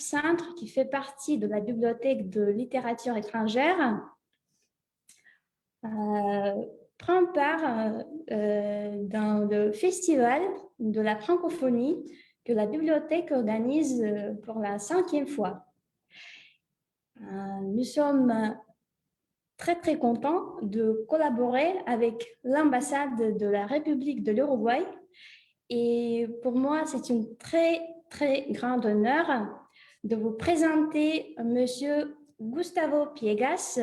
centre qui fait partie de la Bibliothèque de littérature étrangère prend part dans le festival de la francophonie que la bibliothèque organise pour la 5e fois. Nous sommes très contents de collaborer avec l'ambassade de la République de l'Uruguay et pour moi, c'est un très grand honneur de vous présenter Monsieur Gustavo Piegas,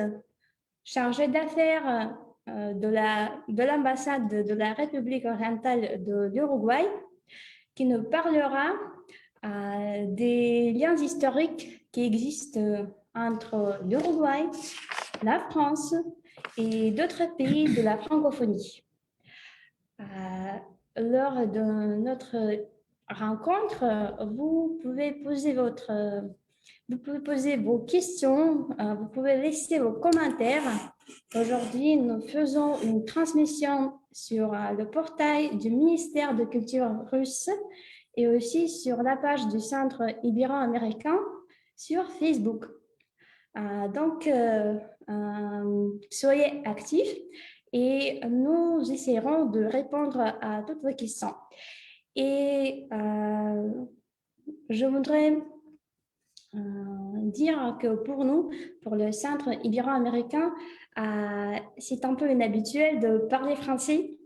chargé d'affaires de l'ambassade de la République orientale de l'Uruguay, qui nous parlera des liens historiques qui existent entre l'Uruguay, la France et d'autres pays de la francophonie. Lors de notre rencontre, vous pouvez poser vos questions, vous pouvez laisser vos commentaires. Aujourd'hui, nous faisons une transmission sur le portail du ministère de Culture russe et aussi sur la page du Centre ibéro-américain sur Facebook. Donc, soyez actifs et nous essaierons de répondre à toutes vos questions. Et je voudrais dire que pour nous, pour le Centre ibéro-américain, c'est un peu inhabituel de parler français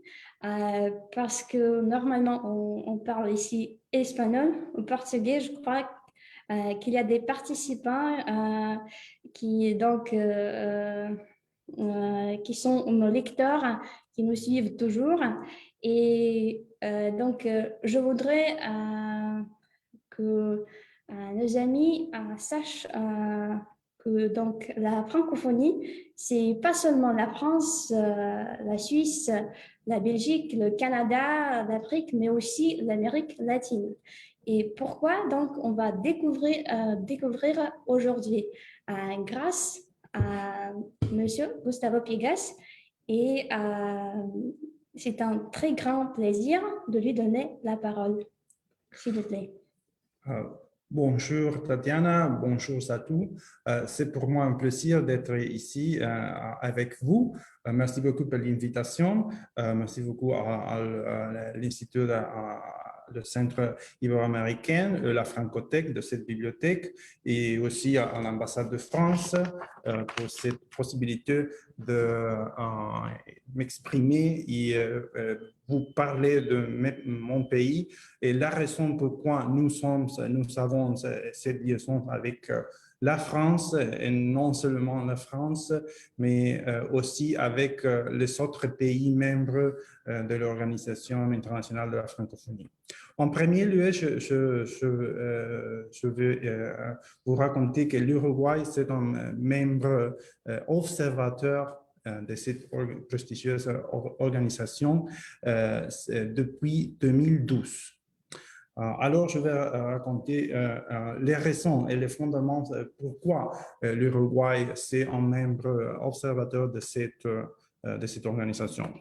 parce que normalement, on parle ici espagnol ou portugais. Je crois qu'il y a des participants qui sont nos lecteurs, qui nous suivent toujours. Et donc, je voudrais que nos amis sachent que donc, la francophonie, c'est pas seulement la France, la Suisse, la Belgique, le Canada, l'Afrique, mais aussi l'Amérique latine. Et pourquoi donc on va découvrir aujourd'hui grâce à Monsieur Gustavo Piegas et c'est un très grand plaisir de lui donner la parole, s'il vous plaît. Bonjour Tatiana, bonjour à tous. C'est pour moi un plaisir d'être ici avec vous. Merci beaucoup pour l'invitation. Merci beaucoup à l'Institut, le Centre ibéro-américain, la Francothèque de cette bibliothèque et aussi à l'ambassade de France pour cette possibilité de m'exprimer et vous parler de mon pays et la raison pourquoi nous avons cette liaison avec la France, et non seulement la France, mais aussi avec les autres pays membres de l'Organisation internationale de la francophonie. En premier lieu, je veux vous raconter que l'Uruguay, c'est un membre observateur de cette prestigieuse organisation depuis 2012. Alors, je vais raconter les raisons et les fondements pourquoi l'Uruguay c'est un membre observateur de cette organisation.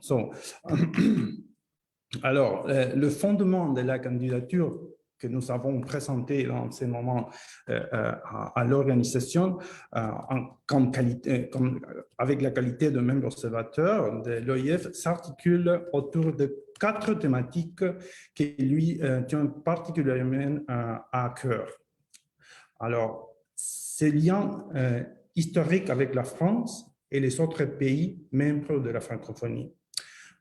Alors, le fondement de la candidature que nous avons présenté dans ce moment à l'organisation avec la qualité de membre observateur de l'OIF s'articule autour de 4 thématiques qui lui tiennent particulièrement à cœur. Alors, ces liens historiques avec la France et les autres pays membres de la francophonie.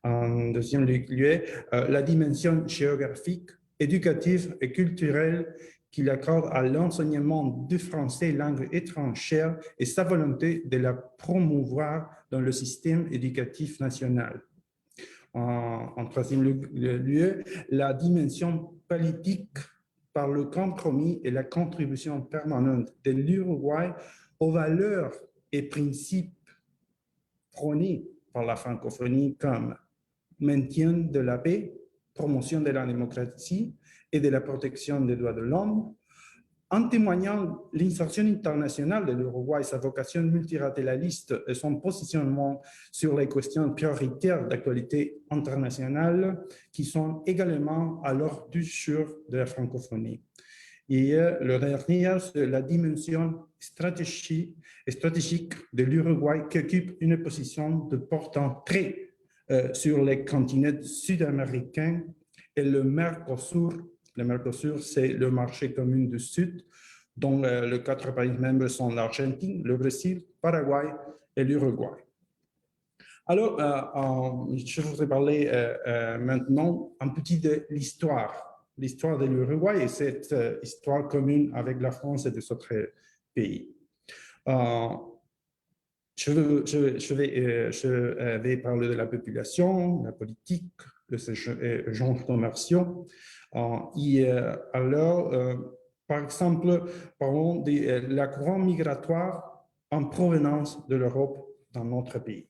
En deuxième lieu, la dimension géographique, éducative et culturelle qu'il accorde à l'enseignement du français langue étrangère et sa volonté de la promouvoir dans le système éducatif national. En troisième lieu, la dimension politique par le compromis et la contribution permanente de l'Uruguay aux valeurs et principes prônés par la francophonie comme maintien de la paix, promotion de la démocratie et de la protection des droits de l'homme, en témoignant l'insertion internationale de l'Uruguay, sa vocation multilatéraliste et son positionnement sur les questions prioritaires d'actualité internationale qui sont également à l'ordre du jour de la francophonie. Et le dernier, c'est la dimension stratégique de l'Uruguay qui occupe une position de portant très sur les continents sud-américains et le Mercosur. Le Mercosur, c'est le marché commun du Sud, dont les 4 pays membres sont l'Argentine, le Brésil, le Paraguay et l'Uruguay. Alors, je voudrais parler maintenant un petit de l'histoire de l'Uruguay et cette histoire commune avec la France et des autres pays. Je vais parler de la population, la politique, les échanges commerciaux. Par exemple, parlons de la courant migratoire en provenance de l'Europe dans notre pays.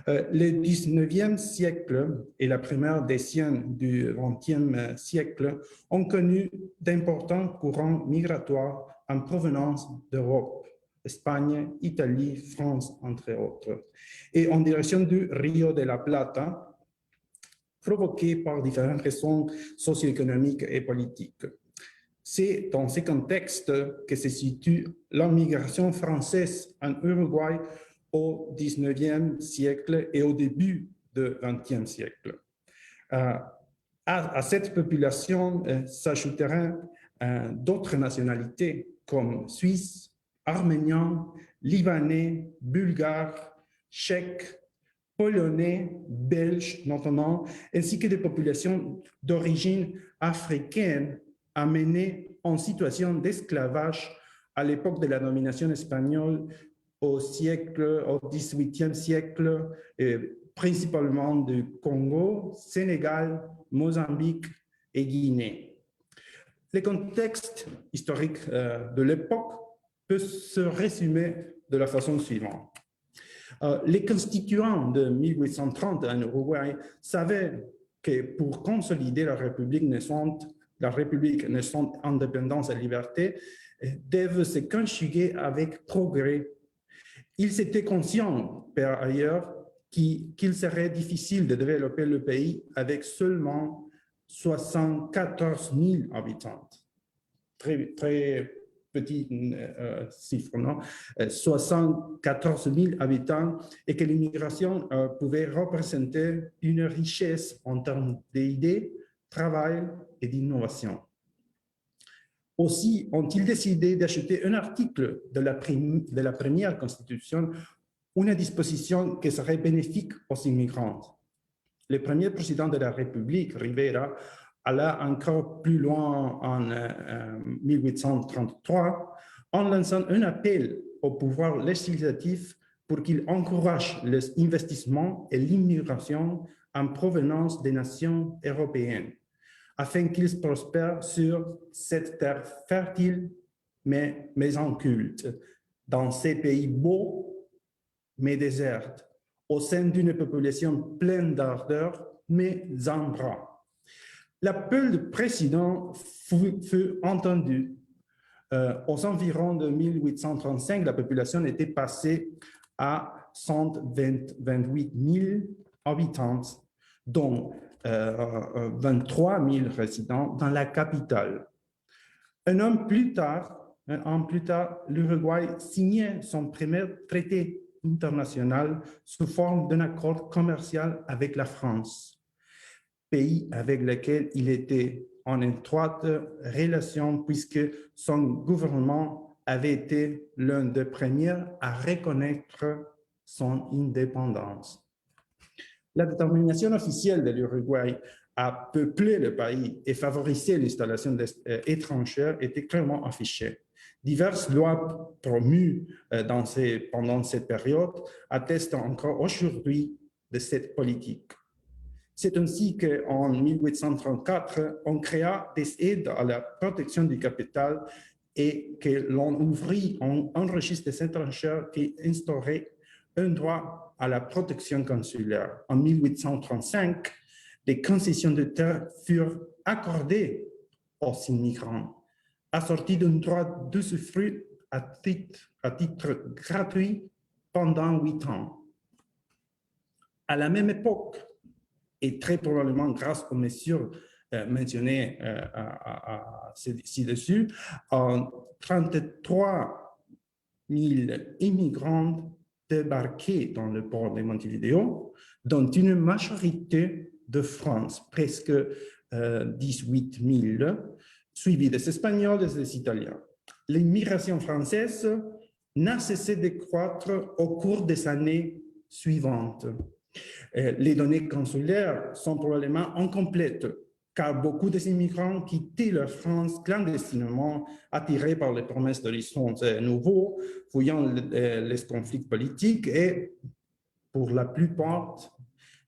Le 19e siècle et la première décennie du 20e siècle ont connu d'importants courants migratoires en provenance d'Europe, Espagne, Italie, France, entre autres, et en direction du Rio de la Plata, provoqués par différentes raisons socio-économiques et politiques. C'est dans ce contexte que se situe l'immigration française en Uruguay au 19e siècle et au début du 20e siècle. À cette population s'ajouteraient d'autres nationalités comme Suisses, Arméniens, Libanais, Bulgares, Tchèques, Polonais, Belges notamment, ainsi que des populations d'origine africaine amenées en situation d'esclavage à l'époque de la domination espagnole au XVIIIe siècle, principalement du Congo, Sénégal, Mozambique et Guinée. Le contexte historique de l'époque peut se résumer de la façon suivante. Les constituants de 1830 en Uruguay savaient que pour consolider la République naissante, indépendance et liberté, devait se conjuguer avec progrès. Ils étaient conscients, par ailleurs, qu'il serait difficile de développer le pays avec seulement 74 000 habitants. Très petit chiffre, non? 74 000 habitants, et que l'immigration pouvait représenter une richesse en termes d'idées, travail et d'innovation. Aussi ont-ils décidé d'acheter un article de la première Constitution, une disposition qui serait bénéfique aux immigrants. Le premier président de la République, Rivera, alla encore plus loin en 1833 en lançant un appel au pouvoir législatif pour qu'il encourage les investissements et l'immigration en provenance des nations européennes, afin qu'ils prospèrent sur cette terre fertile mais inculte, dans ces pays beaux mais désertes, au sein d'une population pleine d'ardeur mais en bras. L'appel du président fut entendu. Aux environs de 1835, la population était passée à 128 000 habitants, dont 23 000 résidents dans la capitale. Un an plus tard, l'Uruguay signait son premier traité international sous forme d'un accord commercial avec la France, pays avec lequel il était en étroite relation puisque son gouvernement avait été l'un des premiers à reconnaître son indépendance. La détermination officielle de l'Uruguay à peupler le pays et favoriser l'installation étrangères était clairement affichée. Diverses lois promues pendant cette période attestent encore aujourd'hui de cette politique. C'est ainsi qu'en 1834, on créa des aides à la protection du capital et que l'on ouvrit un registre des étrangers qui instaurait un droit à la protection consulaire. En 1835, des concessions de terre furent accordées aux immigrants, assorties d'un droit d'usufruit à titre gratuit pendant 8 ans. À la même époque, et très probablement grâce aux mesures mentionné ci-dessus, 33 000 immigrants débarqués dans le port de Montevideo, dont une majorité de France, presque 18 000, suivis des Espagnols et des Italiens. L'immigration française n'a cessé de croître au cours des années suivantes. Les données consulaires sont probablement incomplètes, car beaucoup des immigrants quittaient la France clandestinement, attirés par les promesses d'horizons nouveaux, fouillant les conflits politiques et, pour la plupart,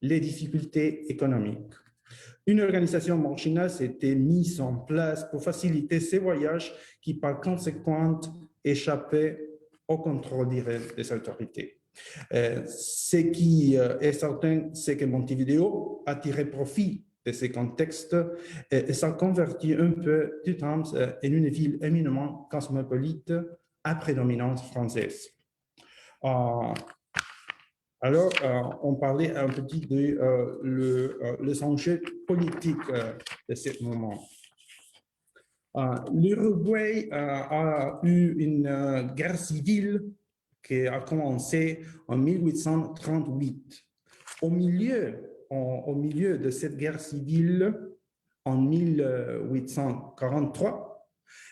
les difficultés économiques. Une organisation marginale s'était mise en place pour faciliter ces voyages qui, par conséquent, échappaient au contrôle direct des autorités. Ce qui est certain, c'est que Montevideo a tiré profit de ces contextes et s'est converti un peu du temps en une ville éminemment cosmopolite à prédominance française. Alors, on parlait un petit de les enjeux politiques de ce moment. L'Uruguay a eu une guerre civile qui a commencé en 1838. Au milieu de cette guerre civile, en 1843,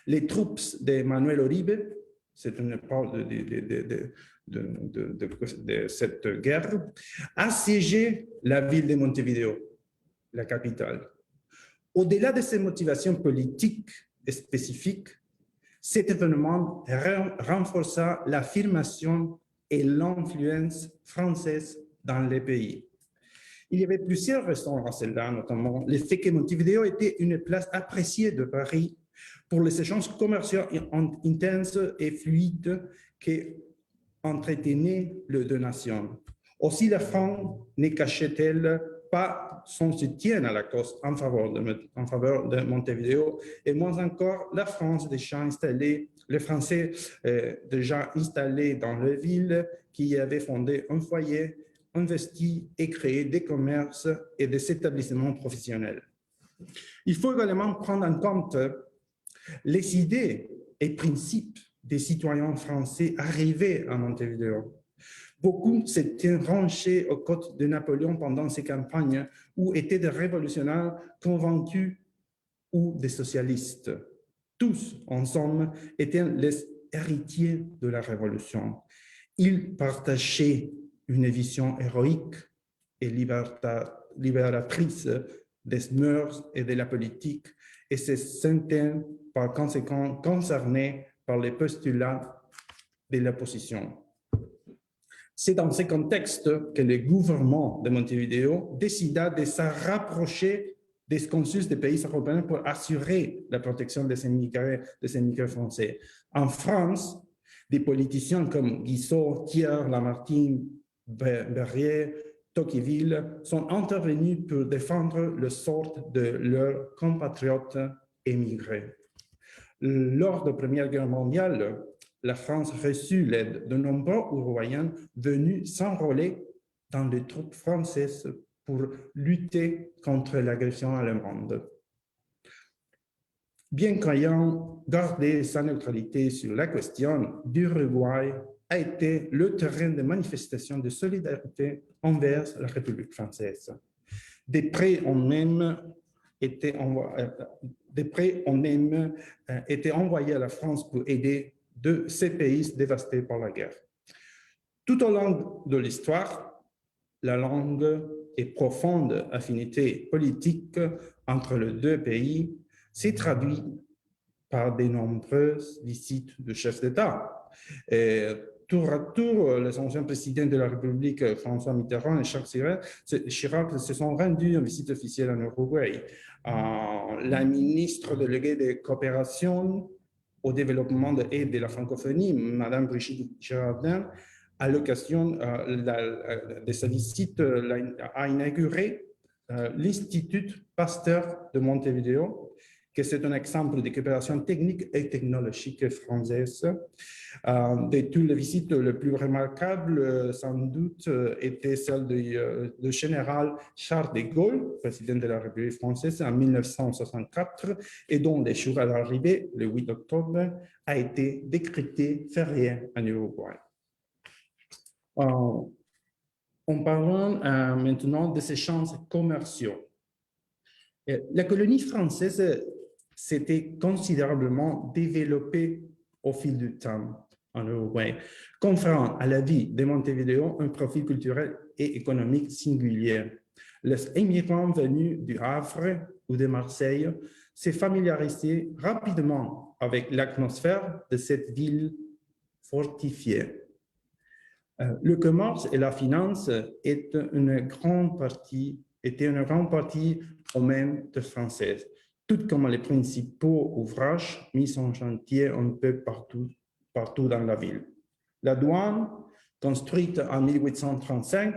les troupes de Manuel Oribe, c'est une part de cette guerre, assiégeaient la ville de Montevideo, la capitale. Au-delà de ces motivations politiques spécifiques, cet événement renforça l'affirmation et l'influence française dans le pays. Il y avait plusieurs raisons à cela, notamment le fait que Montevideo était une place appréciée de Paris pour les échanges commerciaux intenses et fluides qui entretenaient les deux nations. Aussi, la France ne cachait-elle pas son soutien à la cause en faveur de Montevideo, et moins encore la France déjà installée, les Français déjà installés dans la ville qui avaient fondé un foyer, investi et créé des commerces et des établissements professionnels. Il faut également prendre en compte les idées et principes des citoyens français arrivés à Montevideo. Beaucoup s'étaient rangés aux côtés de Napoléon pendant ses campagnes ou étaient des révolutionnaires convaincus ou des socialistes. Tous, en somme, étaient les héritiers de la Révolution. Ils partageaient une vision héroïque et libératrice des mœurs et de la politique et se sentaient par conséquent concernés par les postulats de l'opposition. C'est dans ce contexte que le gouvernement de Montevideo décida de se rapprocher des consuls des pays européens pour assurer la protection des immigrés français. En France, des politiciens comme Guizot, Thiers, Lamartine, Berryer, Tocqueville sont intervenus pour défendre le sort de leurs compatriotes émigrés. Lors de la Première Guerre mondiale, la France reçut l'aide de nombreux Uruguayens venus s'enrôler dans les troupes françaises pour lutter contre l'agression allemande. Bien qu'ayant gardé sa neutralité sur la question, l'Uruguay a été le terrain de manifestations de solidarité envers la République française. Des prêts ont même été envoyés à la France pour aider ces pays dévastés par la guerre. Tout au long de l'histoire, la longue et profonde affinité politique entre les deux pays s'est traduite par de nombreuses visites de chefs d'État. Tour à tour, les anciens présidents de la République, François Mitterrand et Jacques Chirac, se sont rendus en visite officielle en Uruguay. La ministre déléguée de coopération au développement et de la francophonie, Madame Brigitte Girardin, à l'occasion de sa visite, a inauguré l'Institut Pasteur de Montevideo, que c'est un exemple de coopération technique et technologique française. De toutes les visites, le plus remarquable, sans doute, était celle du général Charles de Gaulle, président de la République française en 1964, et dont le jour à l'arrivée, le 8 octobre, a été décrété férié en Uruguay. En parlant maintenant des échanges commerciaux. La colonie française s'était considérablement développée au fil du temps en Uruguay, conférant à la vie de Montevideo un profil culturel et économique singulier. Les immigrants venus du Havre ou de Marseille s'est familiarisé rapidement avec l'atmosphère de cette ville fortifiée. Le commerce et la finance étaient une grande partie aux mains des Français, tout comme les principaux ouvrages mis en chantier un peu partout dans la ville. La douane, construite en 1835,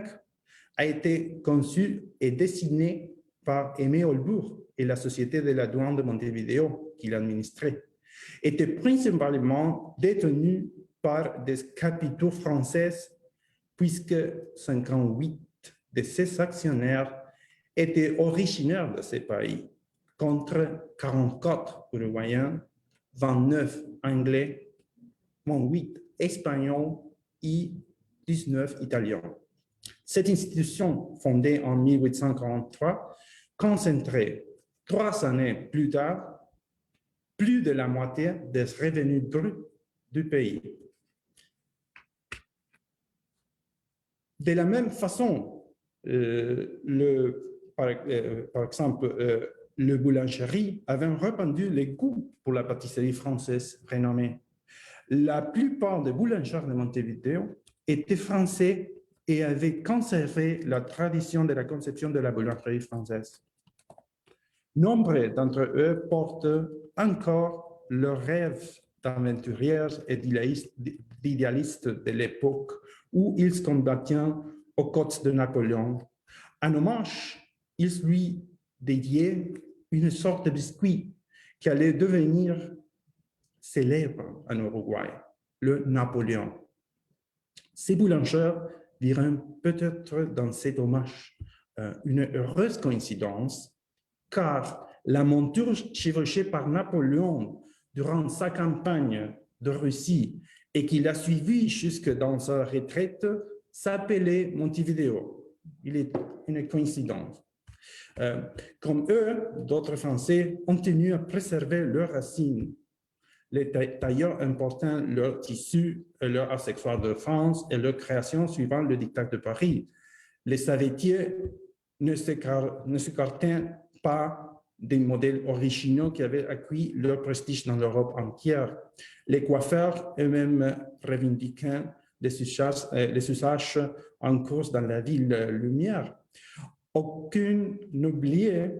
a été conçue et dessinée par Aimé Olbourg et la Société de la douane de Montevideo, qui l'administrait, était principalement détenue par des capitaux français, puisque 58 de ses actionnaires étaient originaires de ces pays, contre 44 Uruguayens, 29 Anglais, 28 Espagnols et 19 Italiens. Cette institution, fondée en 1843, concentrait 3 années plus tard plus de la moitié des revenus bruts du pays. De la même façon, par exemple, le boulangerie avait répandu les goûts pour la pâtisserie française renommée. La plupart des boulangers de Montevideo étaient français et avaient conservé la tradition de la conception de la boulangerie française. Nombre d'entre eux portent encore leurs rêves d'aventuriers et d'idéalistes de l'époque où ils combattaient aux côtes de Napoléon. En hommage, ils lui dédiaient une sorte de biscuit qui allait devenir célèbre en Uruguay, le Napoléon. Ces boulangers diront peut-être dans cet hommage une heureuse coïncidence, car la monture chevauchée par Napoléon durant sa campagne de Russie et qui l'a suivi jusque dans sa retraite s'appelait Montevideo. Il est une coïncidence. Comme eux, d'autres Français ont tenu à préserver leurs racines. Les tailleurs important leur tissu et leur accessoires de France et leur création suivant le diktat de Paris. Les savetiers ne s'écartaient pas des modèles originaux qui avaient acquis leur prestige dans l'Europe entière. Les coiffeurs eux-mêmes revendiquaient les usages en cours dans la ville lumière. Aucun n'oubliait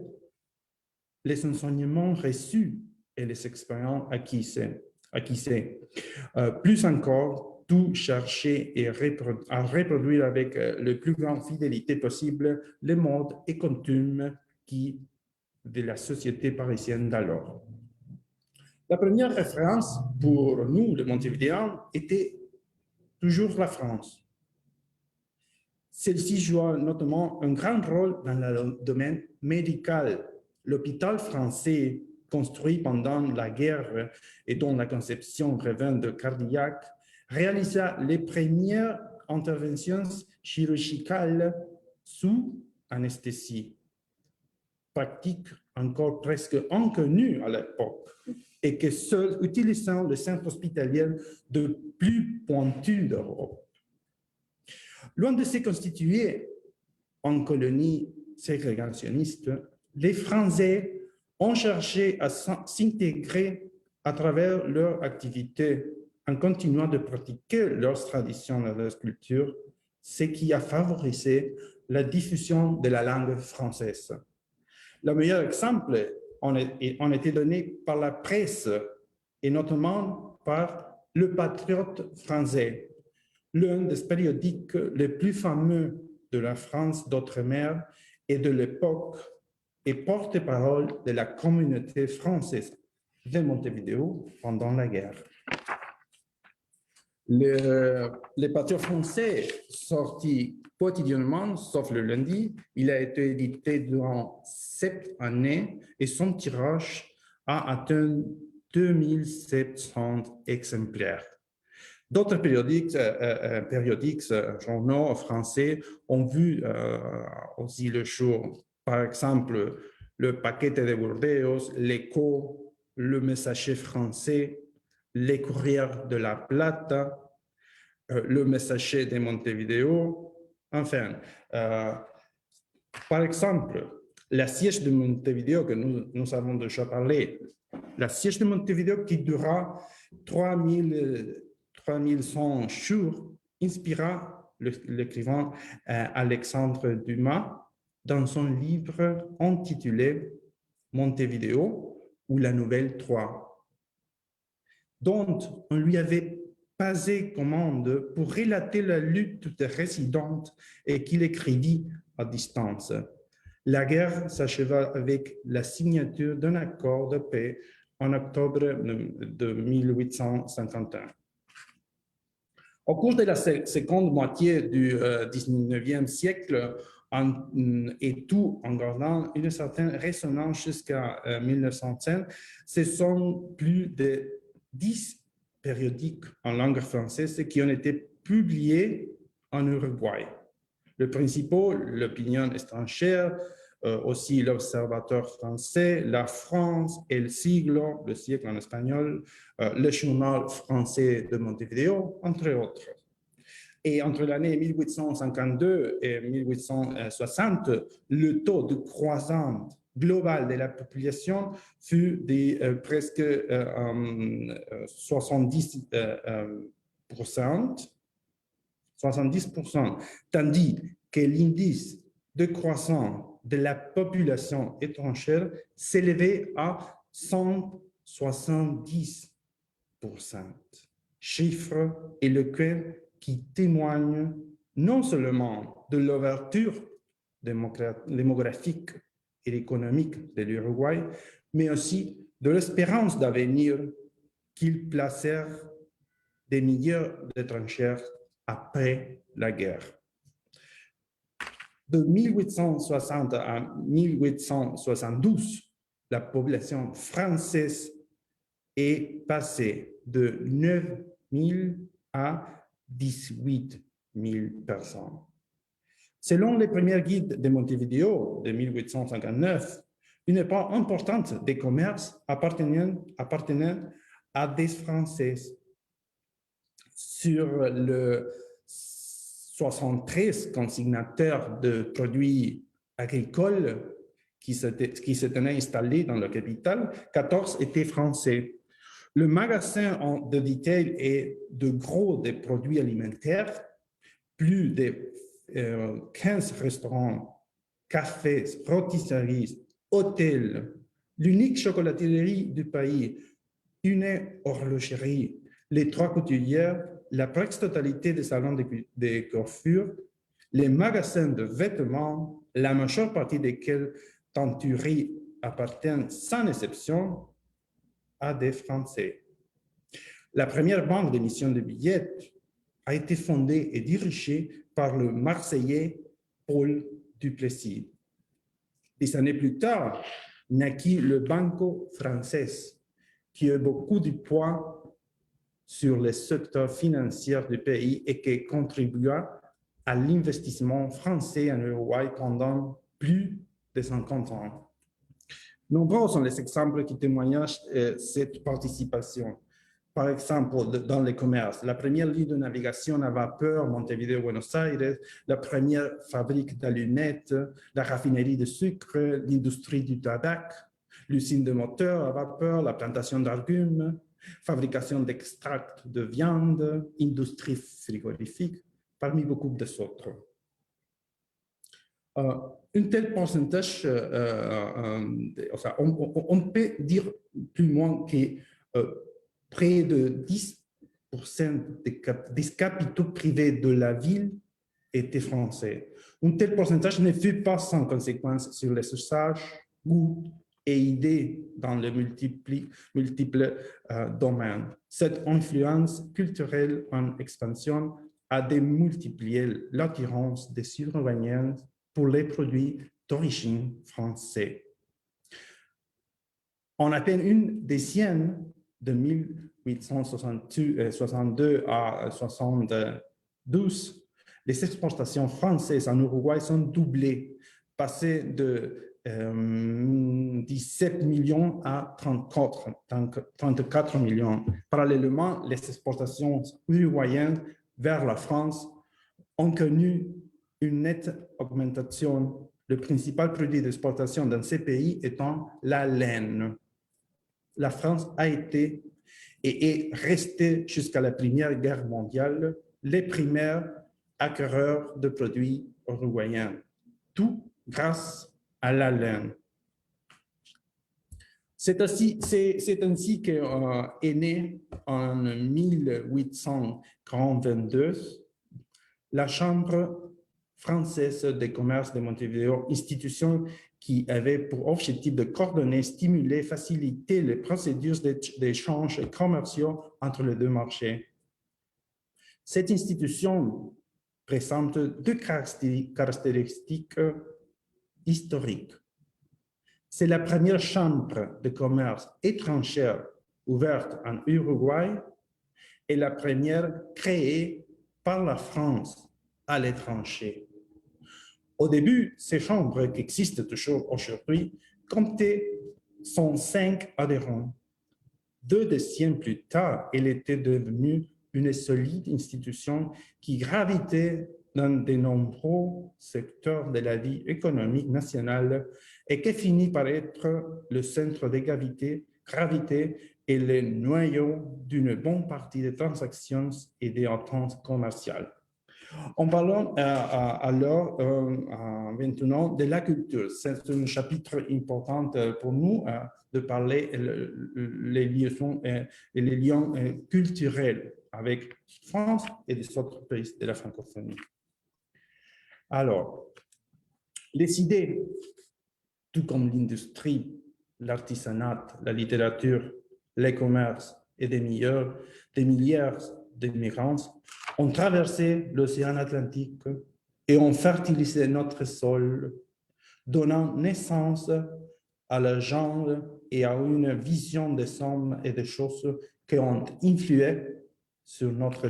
les enseignements reçus et les expériences acquises. Plus encore, tout chercher à reproduire avec la plus grande fidélité possible les modes et coutumes de la société parisienne d'alors. La première référence pour nous, les Montevidéens, était toujours la France. Celle-ci joue notamment un grand rôle dans le domaine médical. L'hôpital français, construit pendant la guerre et dont la conception revint de Cardillac, réalisa les premières interventions chirurgicales sous anesthésie, pratique encore presque inconnue à l'époque, et que seul utilisant le centre hospitalier le plus pointu d'Europe. Loin de se constituer en colonie ségrégationniste, les Français ont cherché à s'intégrer à travers leur activité en continuant de pratiquer leurs traditions et leurs cultures, ce qui a favorisé la diffusion de la langue française. Le meilleur exemple en été donné par la presse et notamment par Le Patriote français, l'un des périodiques les plus fameux de la France d'outre-mer et de l'époque, et porte-parole de la communauté française de Montevideo pendant la guerre. Les patriotes français sortis quotidiennement, sauf le lundi, il a été édité durant 7 années et son tirage a atteint 2700 exemplaires. D'autres périodiques, journaux français ont vu aussi le jour. Par exemple, le Paquete de Burdeos, l'Écho, le Messager français, les Courriers de la Plata, le Messager de Montevideo. Enfin, par exemple, la siège de Montevideo que nous avons déjà parlé, la siège de Montevideo qui dura 3100 jours, inspira l'écrivain Alexandre Dumas dans son livre intitulé Montevideo ou la Nouvelle Troie, dont on lui avait passé commande pour relater la lutte des résidents et qu'il écrivit à distance. La guerre s'acheva avec la signature d'un accord de paix en octobre de 1851. Au cours de la seconde moitié du 19e siècle, et tout en gardant une certaine résonance jusqu'à 1905, ce sont plus de 10 périodiques en langue française qui ont été publiés en Uruguay. Le principal, l'opinion étrangère, aussi l'Observateur français, la France, El Siglo, le siècle en espagnol, le journal français de Montevideo, entre autres. Et entre l'année 1852 et 1860, le taux de croissance global de la population fut de presque 70%, tandis que l'indice de croissance de la population étrangère s'élevait à 170%, chiffre éloquent qui témoigne non seulement de l'ouverture démographique et économique de l'Uruguay, mais aussi de l'espérance d'avenir qu'ils placèrent des milliers d'étrangers après la guerre. De 1860 à 1872, la population française est passée de 9 000 à 18 000 personnes. Selon les premiers guides de Montevideo de 1859, une part importante des commerces appartenaient à des Français. Sur le 73 consignataires de produits agricoles qui s'étaient installés dans la capitale, 14 étaient français. Le magasin de détail et de gros des produits alimentaires, plus de 15 restaurants, cafés, rôtisseries, hôtels, l'unique chocolaterie du pays, une horlogerie, les 3 couturières, la presque totalité des salons de coiffure, les magasins de vêtements, la majeure partie desquels tentureries appartiennent sans exception à des Français. La première banque d'émission de billets a été fondée et dirigée par le Marseillais Paul Duplessis. Des années plus tard, naquit le Banco Francés, qui a beaucoup de poids sur le secteur financier du pays et qui contribua à l'investissement français en Uruguay pendant plus de 50 ans. Nombreux sont les exemples qui témoignent de cette participation. Par exemple, dans les commerces, la première ligne de navigation à vapeur Montevideo-Buenos Aires, la première fabrique d'allumettes, la raffinerie de sucre, l'industrie du tabac, l'usine de moteurs à vapeur, la plantation d'argumes, fabrication d'extracts de viande, industrie frigorifique, parmi beaucoup d'autres. Un tel pourcentage, on peut dire plus ou moins que près de 10% des capitaux privés de la ville étaient français. Un tel pourcentage ne fut pas sans conséquence sur les usages, goûts et idées dans les multiples domaines. Cette influence culturelle en expansion a démultiplié l'attirance des Sud-Uruguayens pour les produits d'origine française. En à peine une décennie, de 1862 à 1972, les exportations françaises en Uruguay sont doublées, passées de 17 millions à 34 millions. Parallèlement, les exportations uruguayennes vers la France ont connu une nette augmentation, le principal produit d'exportation dans ces pays étant la laine. La France a été et est restée jusqu'à la Première Guerre mondiale les premiers acquéreurs de produits uruguayens, tout grâce à la laine. C'est ainsi qu'est née en 1822 la Chambre française des commerces de Montevideo, institution qui avait pour objectif de coordonner, stimuler, faciliter les procédures d'échanges commerciaux entre les deux marchés. Cette institution présente deux caractéristiques historiques. C'est la première chambre de commerce étrangère ouverte en Uruguay et la première créée par la France à l'étranger. Au début, ces chambres, qui existent toujours aujourd'hui, comptaient 105 adhérents. 2 décennies plus tard, elle était devenue une solide institution qui gravitait dans de nombreux secteurs de la vie économique nationale et qui finit par être le centre de gravité et le noyau d'une bonne partie des transactions et des ententes commerciales. En parlant alors maintenant de la culture. C'est un chapitre important pour nous de parler les liaisons et les liens culturels avec France et les autres pays de la francophonie. Alors, les idées, tout comme l'industrie, l'artisanat, la littérature, les commerces et des milliards d'immigrants ont traversé l'océan Atlantique et ont fertilisé notre sol, donnant naissance à la genre et à une vision des hommes et des choses qui ont influé sur notre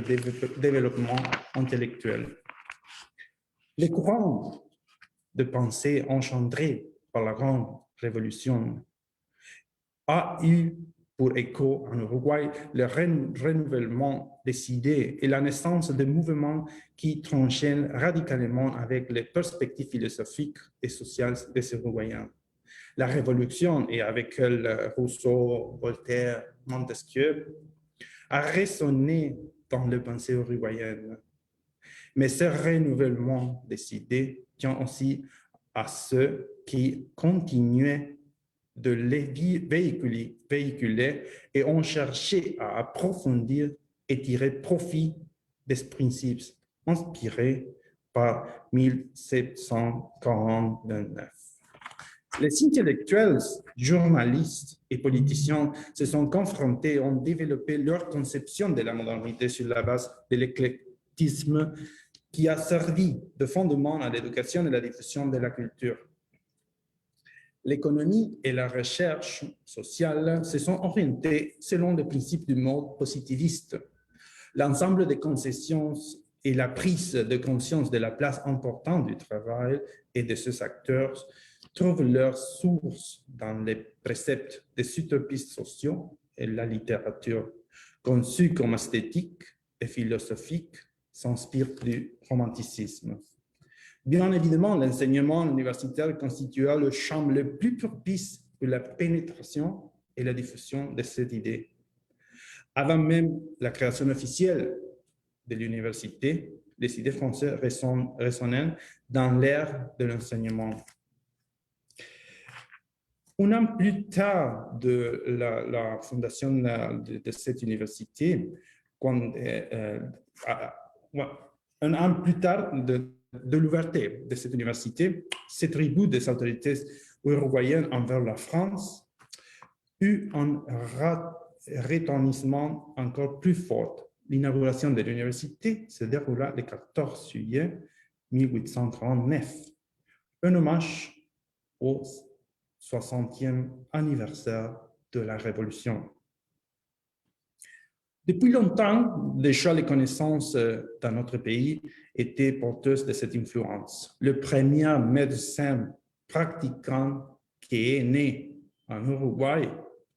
développement intellectuel. Les courants de pensée engendrés par la Grande Révolution a eu pour écho en Uruguay le renouvellement des idées et la naissance de mouvements qui tranchaient radicalement avec les perspectives philosophiques et sociales des Uruguayens. La Révolution, et avec elle Rousseau, Voltaire, Montesquieu, a résonné dans la pensée uruguayenne. Mais ce renouvellement des idées tient aussi à ceux qui continuaient de les véhiculer et ont cherché à approfondir et tirer profit des principes inspirés par 1749. Les intellectuels, journalistes et politiciens se sont confrontés et ont développé leur conception de la modernité sur la base de l'éclectisme qui a servi de fondement à l'éducation et la diffusion de la culture. L'économie et la recherche sociale se sont orientées selon le principe du mode positiviste. L'ensemble des concessions et la prise de conscience de la place importante du travail et de ses acteurs trouvent leur source dans les préceptes des utopistes sociaux et la littérature, conçue comme esthétique et philosophique, s'inspire du romanticisme. Bien évidemment, l'enseignement universitaire constitua le champ le plus propice pour la pénétration et la diffusion de cette idée. Avant même la création officielle de l'université, les idées françaises résonnaient dans l'ère de l'enseignement. Un an plus tard de la fondation de cette université, un an plus tard de l'ouverture de cette université, ces tribus des autorités uruguayenne envers la France eut un retentissement encore plus fort. L'inauguration de l'université se déroula le 14 juillet 1839, un hommage au 60e anniversaire de la Révolution. Depuis longtemps, déjà les connaissances dans notre pays étaient porteuses de cette influence. Le premier médecin pratiquant qui est né en Uruguay,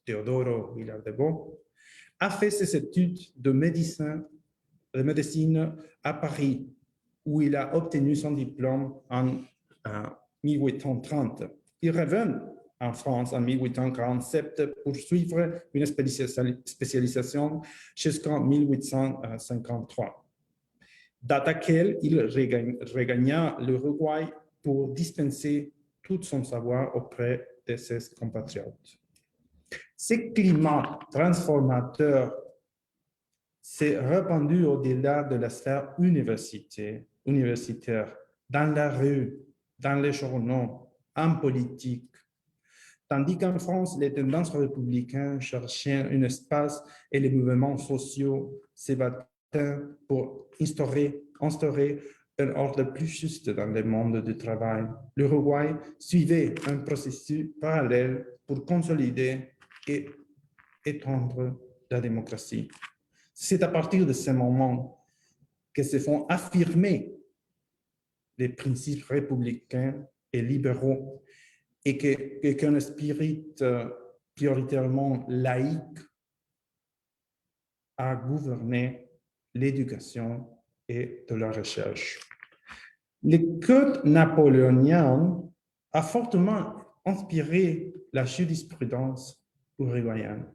Teodoro Villar-de-Beau, a fait ses études de médecine à Paris, où il a obtenu son diplôme en 1830. Il revint en France en 1847 pour suivre une spécialisation jusqu'en 1853, date à laquelle il regagna l'Uruguay pour dispenser tout son savoir auprès de ses compatriotes. Ce climat transformateur s'est répandu au-delà de la sphère universitaire, dans la rue, dans les journaux, en politique. Tandis qu'en France, les tendances républicaines cherchaient un espace et les mouvements sociaux se battaient pour instaurer un ordre plus juste dans le monde du travail. L'Uruguay suivait un processus parallèle pour consolider et étendre la démocratie. C'est à partir de ce moment que se font affirmer les principes républicains et libéraux et qu'un esprit prioritairement laïque a gouverné l'éducation et de la recherche. Le code napoléonien a fortement inspiré la jurisprudence uruguayenne.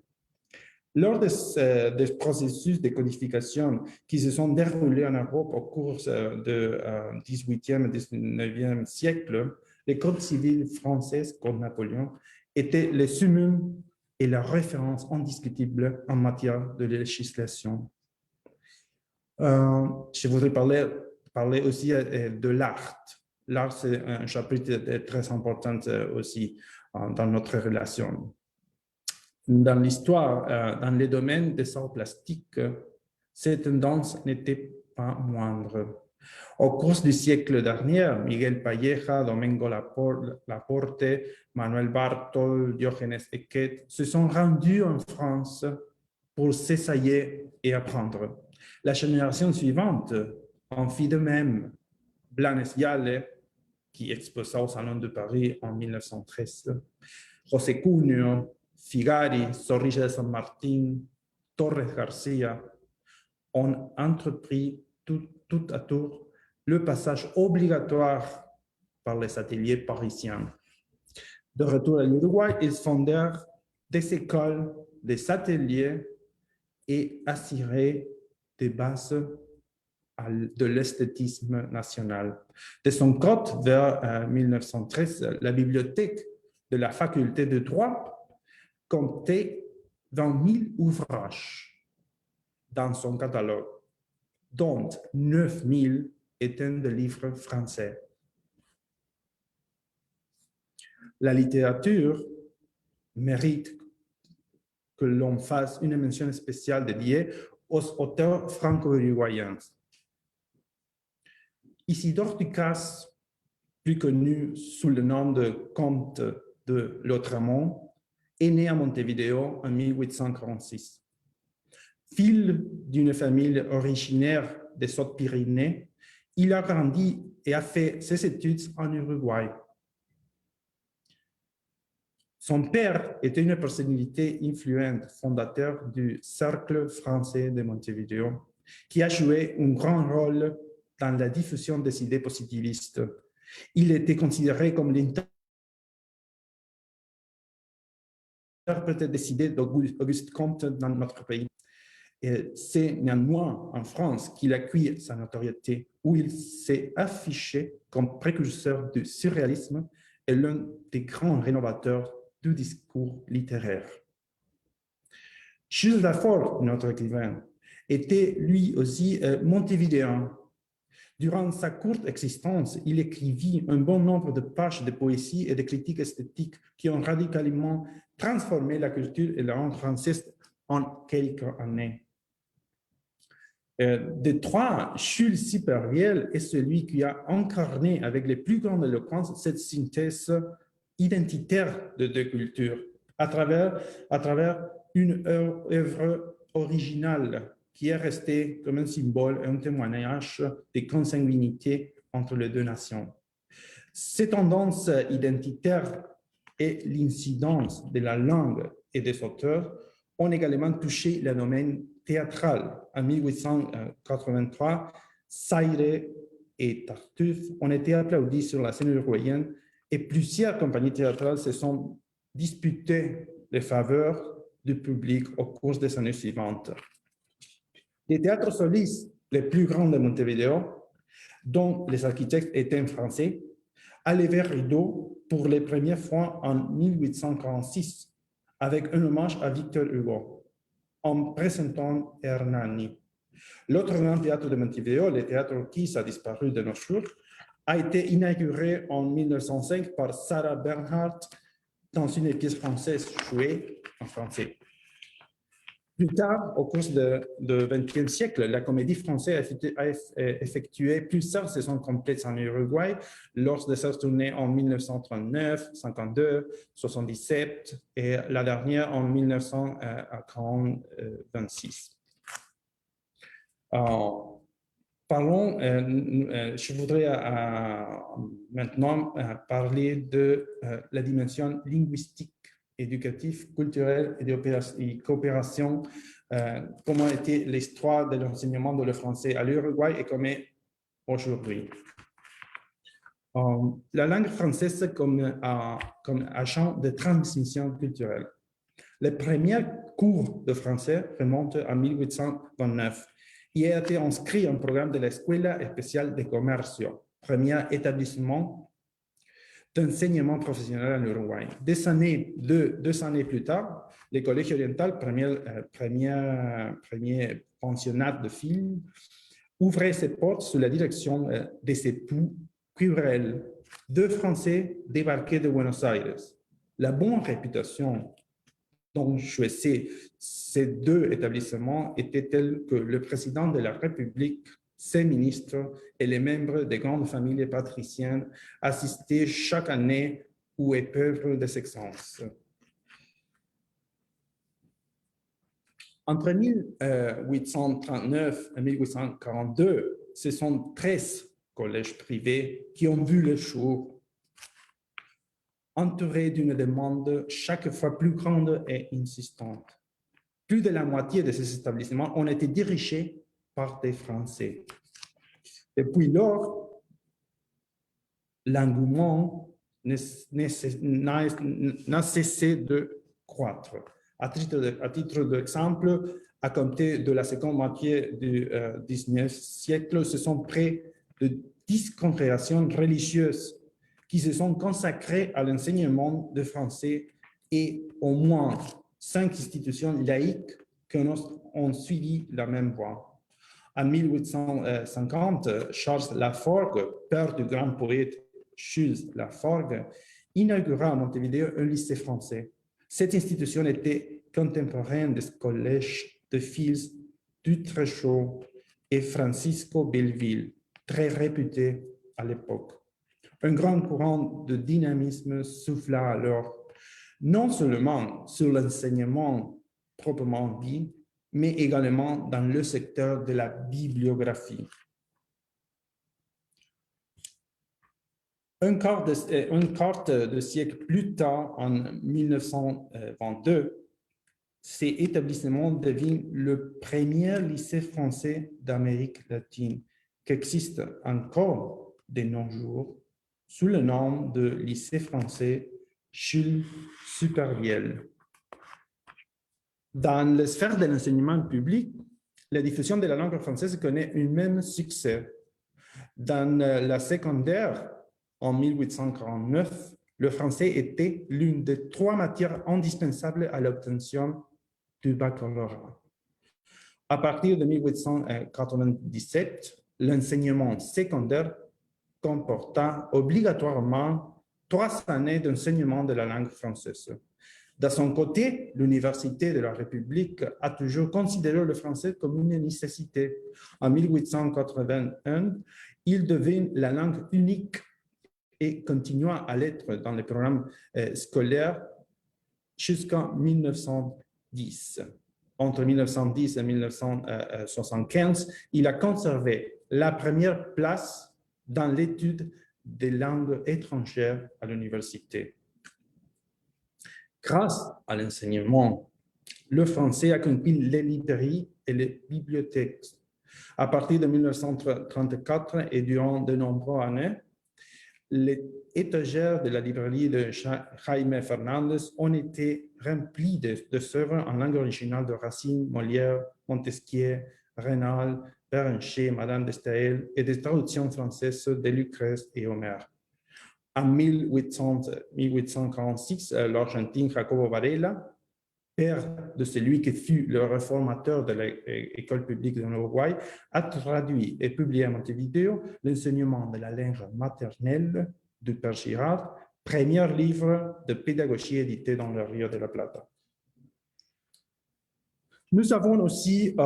Lors des processus de codification qui se sont déroulés en Europe au cours du 18e et 19e siècle, le code civil français, code Napoléon, était le summum et la référence indiscutible en matière de législation. Je voudrais parler aussi de l'art. L'art, c'est un chapitre très important aussi dans notre relation. Dans l'histoire, dans les domaines des arts plastiques, ces tendances n'étaient pas moindres. Au cours du siècle dernier, Miguel Palleja, Domingo Laporte, Manuel Bartol, Diógenes Equet se sont rendus en France pour s'essayer et apprendre. La génération suivante en fit de même. Blanes Viale, qui exposa au Salon de Paris en 1913, José Cuneo, Figari, Zorrilla de San Martin, Torres Garcia ont entrepris tout à tour le passage obligatoire par les ateliers parisiens. De retour à l'Uruguay, ils fondèrent des écoles, des ateliers et assiraient des bases de l'esthétisme national. De son côté, vers 1913, la bibliothèque de la faculté de droit comptait 20 000 ouvrages dans son catalogue, dont 9 000 étaient de livres français. La littérature mérite que l'on fasse une mention spéciale dédiée aux auteurs franco-uruguayens. Isidore Ducasse, plus connu sous le nom de comte de Lautréamont, est né à Montevideo en 1846. Fils d'une famille originaire des Hautes-Pyrénées, il a grandi et a fait ses études en Uruguay. Son père était une personnalité influente, fondateur du Cercle français de Montevideo, qui a joué un grand rôle dans la diffusion des idées positivistes. Il était considéré comme l'interprète des idées d'Auguste Comte dans notre pays. C'est néanmoins en France qu'il a acquis sa notoriété, où il s'est affiché comme précurseur du surréalisme et l'un des grands rénovateurs du discours littéraire. Jules Lafort, notre écrivain, était lui aussi montevidéen. Durant sa courte existence, il écrivit un bon nombre de pages de poésie et de critiques esthétiques qui ont radicalement transformé la culture et la langue française en quelques années. Des trois, Jules Supervielle est celui qui a incarné avec les plus grandes éloquences cette synthèse identitaire de deux cultures à travers une œuvre originale qui est restée comme un symbole et un témoignage de consanguinité entre les deux nations. Ces tendances identitaires et l'incidence de la langue et des auteurs ont également touché le domaine théâtral. En 1883, Saïre et Tartuffe ont été applaudis sur la scène uruguayenne et plusieurs compagnies théâtrales se sont disputées les faveurs du public au cours des années suivantes. Les théâtres solistes les plus grands de Montevideo, dont les architectes étaient français, a levé rideau pour les premières fois en 1846 avec un hommage à Victor Hugo en présentant Hernani. L'autre grand théâtre de Montevideo, le théâtre Ortiz, a disparu de nos jours, a été inauguré en 1905 par Sarah Bernhardt dans une pièce française jouée en français. Plus tard, au cours du XXe siècle, la Comédie Française a effectué plusieurs saisons complètes en Uruguay lors de sa tournée en 1939, 52, 77 et la dernière en 1926. Je voudrais maintenant parler de la dimension linguistique, éducative, culturelle et coopération, comment était l'histoire de l'enseignement de le français à l'Uruguay et comment aujourd'hui. La langue française comme agent de transmission culturelle. Les premiers cours de français remontent à 1829. Il a été inscrit en programme de l'Escuela Especial de Comercio, premier établissement d'enseignement professionnel en Uruguay. Deux années plus tard, le Collège oriental, premier pensionnat de filles, ouvrait ses portes sous la direction des époux Curel, deux Français débarqués de Buenos Aires. La bonne réputation dont jouissaient ces deux établissements était telle que le président de la République, ses ministres et les membres des grandes familles patriciennes assistaient chaque année aux épreuves de sexe. Entre 1839 et 1842, ce sont 13 collèges privés qui ont vu le jour, entourés d'une demande chaque fois plus grande et insistante. Plus de la moitié de ces établissements ont été dirigés par des Français. Depuis lors, l'engouement n'a cessé de croître. À titre d'exemple, à compter de la seconde moitié du XIXe siècle, ce sont près de 10 congrégations religieuses qui se sont consacrées à l'enseignement de français et au moins 5 institutions laïques qui ont suivi la même voie. En 1850, Charles Laforgue, père du grand poète Jules Laforgue, inaugura à Montevideo un lycée français. Cette institution était contemporaine des collèges de Fils d'Utrecht et Francisco Belleville, très réputés à l'époque. Un grand courant de dynamisme souffla alors, non seulement sur l'enseignement proprement dit, mais également dans le secteur de la bibliographie. Un quart de siècle plus tard, en 1922, cet établissement devient le premier lycée français d'Amérique latine qui existe encore de nos jours sous le nom de lycée français Jules Supervielle. Dans la sphère de l'enseignement public, la diffusion de la langue française connaît un même succès. Dans la secondaire, en 1849, le français était l'une des 3 matières indispensables à l'obtention du baccalauréat. À partir de 1897, l'enseignement secondaire comporta obligatoirement 3 années d'enseignement de la langue française. De son côté, l'Université de la République a toujours considéré le français comme une nécessité. En 1881, il devint la langue unique et continua à l'être dans les programmes scolaires jusqu'en 1910. Entre 1910 et 1975, il a conservé la première place dans l'étude des langues étrangères à l'université. Grâce à l'enseignement, le français a conquis les librairies et les bibliothèques. À partir de 1934 et durant de nombreuses années, les étagères de la librairie de Jaime Fernandez ont été remplies de œuvres en langue originale de Racine, Molière, Montesquieu, Raynal, Béranger, Madame de Staël et des traductions françaises de Lucrèce et Homère. En 1846, l'Argentin Jacobo Varela, père de celui qui fut le réformateur de l'école publique de l'Uruguay, a traduit et publié à Montevideo l'enseignement de la langue maternelle du Père Girard, premier livre de pédagogie édité dans le Rio de la Plata. Nous avons aussi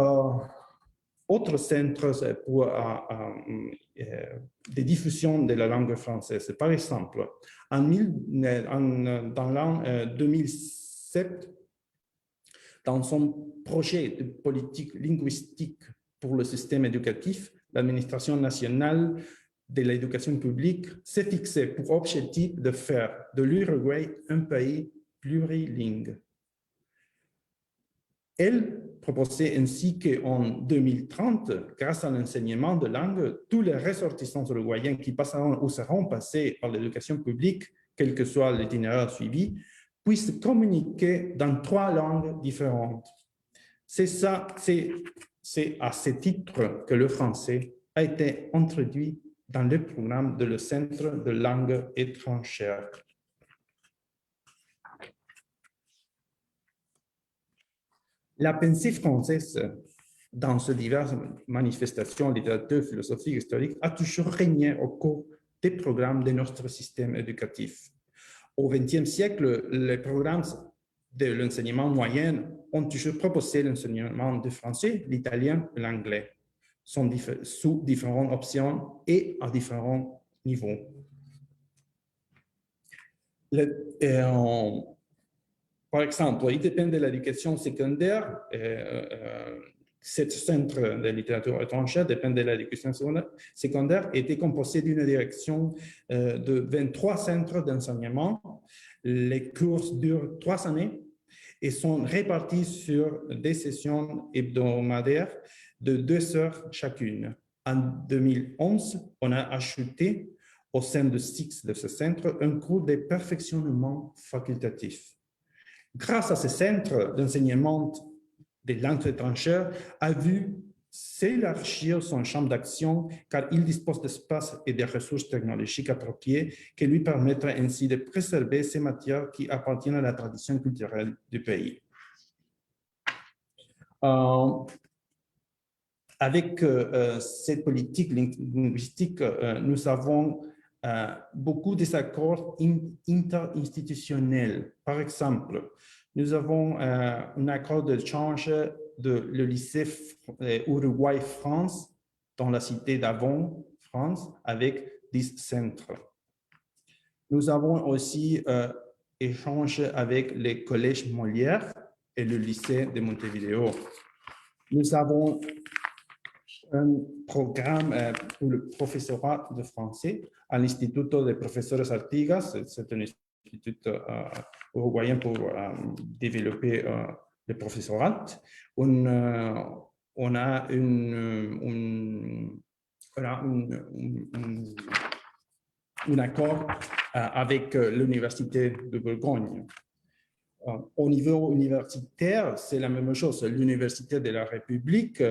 autres centres pour des diffusions de la langue française. Par exemple, dans l'an 2007, dans son projet de politique linguistique pour le système éducatif, l'administration nationale de l'éducation publique s'est fixée pour objectif de faire de l'Uruguay un pays plurilingue. Elle proposait ainsi qu'en 2030, grâce à l'enseignement de langue, tous les ressortissants uruguayens qui passeront ou seront passés par l'éducation publique, quel que soit l'itinéraire suivi, puissent communiquer dans 3 langues différentes. C'est à ce titre que le français a été introduit dans le programme de le Centre de langue étrangère. La pensée française, dans ces diverses manifestations, littérature, philosophie, historique, a toujours régné au cours des programmes de notre système éducatif. Au XXe siècle, les programmes de l'enseignement moyen ont toujours proposé l'enseignement du français, l'italien et l'anglais, sous différentes options et à différents niveaux. Par exemple, il dépend de l'éducation secondaire. Ce centre de littérature étrangère dépend de l'éducation secondaire et était composé d'une direction de 23 centres d'enseignement. Les cours durent 3 années et sont répartis sur des sessions hebdomadaires de 2 heures chacune. En 2011, on a ajouté au sein de 6 de ce centre un cours de perfectionnement facultatif. Grâce à ce centre d'enseignement des langues étrangères, a vu s'élargir son champ d'action car il dispose d'espace et de ressources technologiques appropriées qui lui permettent ainsi de préserver ces matières qui appartiennent à la tradition culturelle du pays. Avec cette politique linguistique, nous avons beaucoup de désaccords interinstitutionnels. Par exemple, nous avons un accord d'échange de le lycée Uruguay-France dans la cité d'Avon, France, avec 10 centres. Nous avons aussi échange avec les collèges Molière et le lycée de Montevideo. Nous avons un programme pour le professorat de français à l'Instituto de Profesores Artigas. C'est un institut uruguayen pour développer le professorat. On a un accord avec l'Université de Bourgogne. Au niveau universitaire, c'est la même chose. L'Université de la République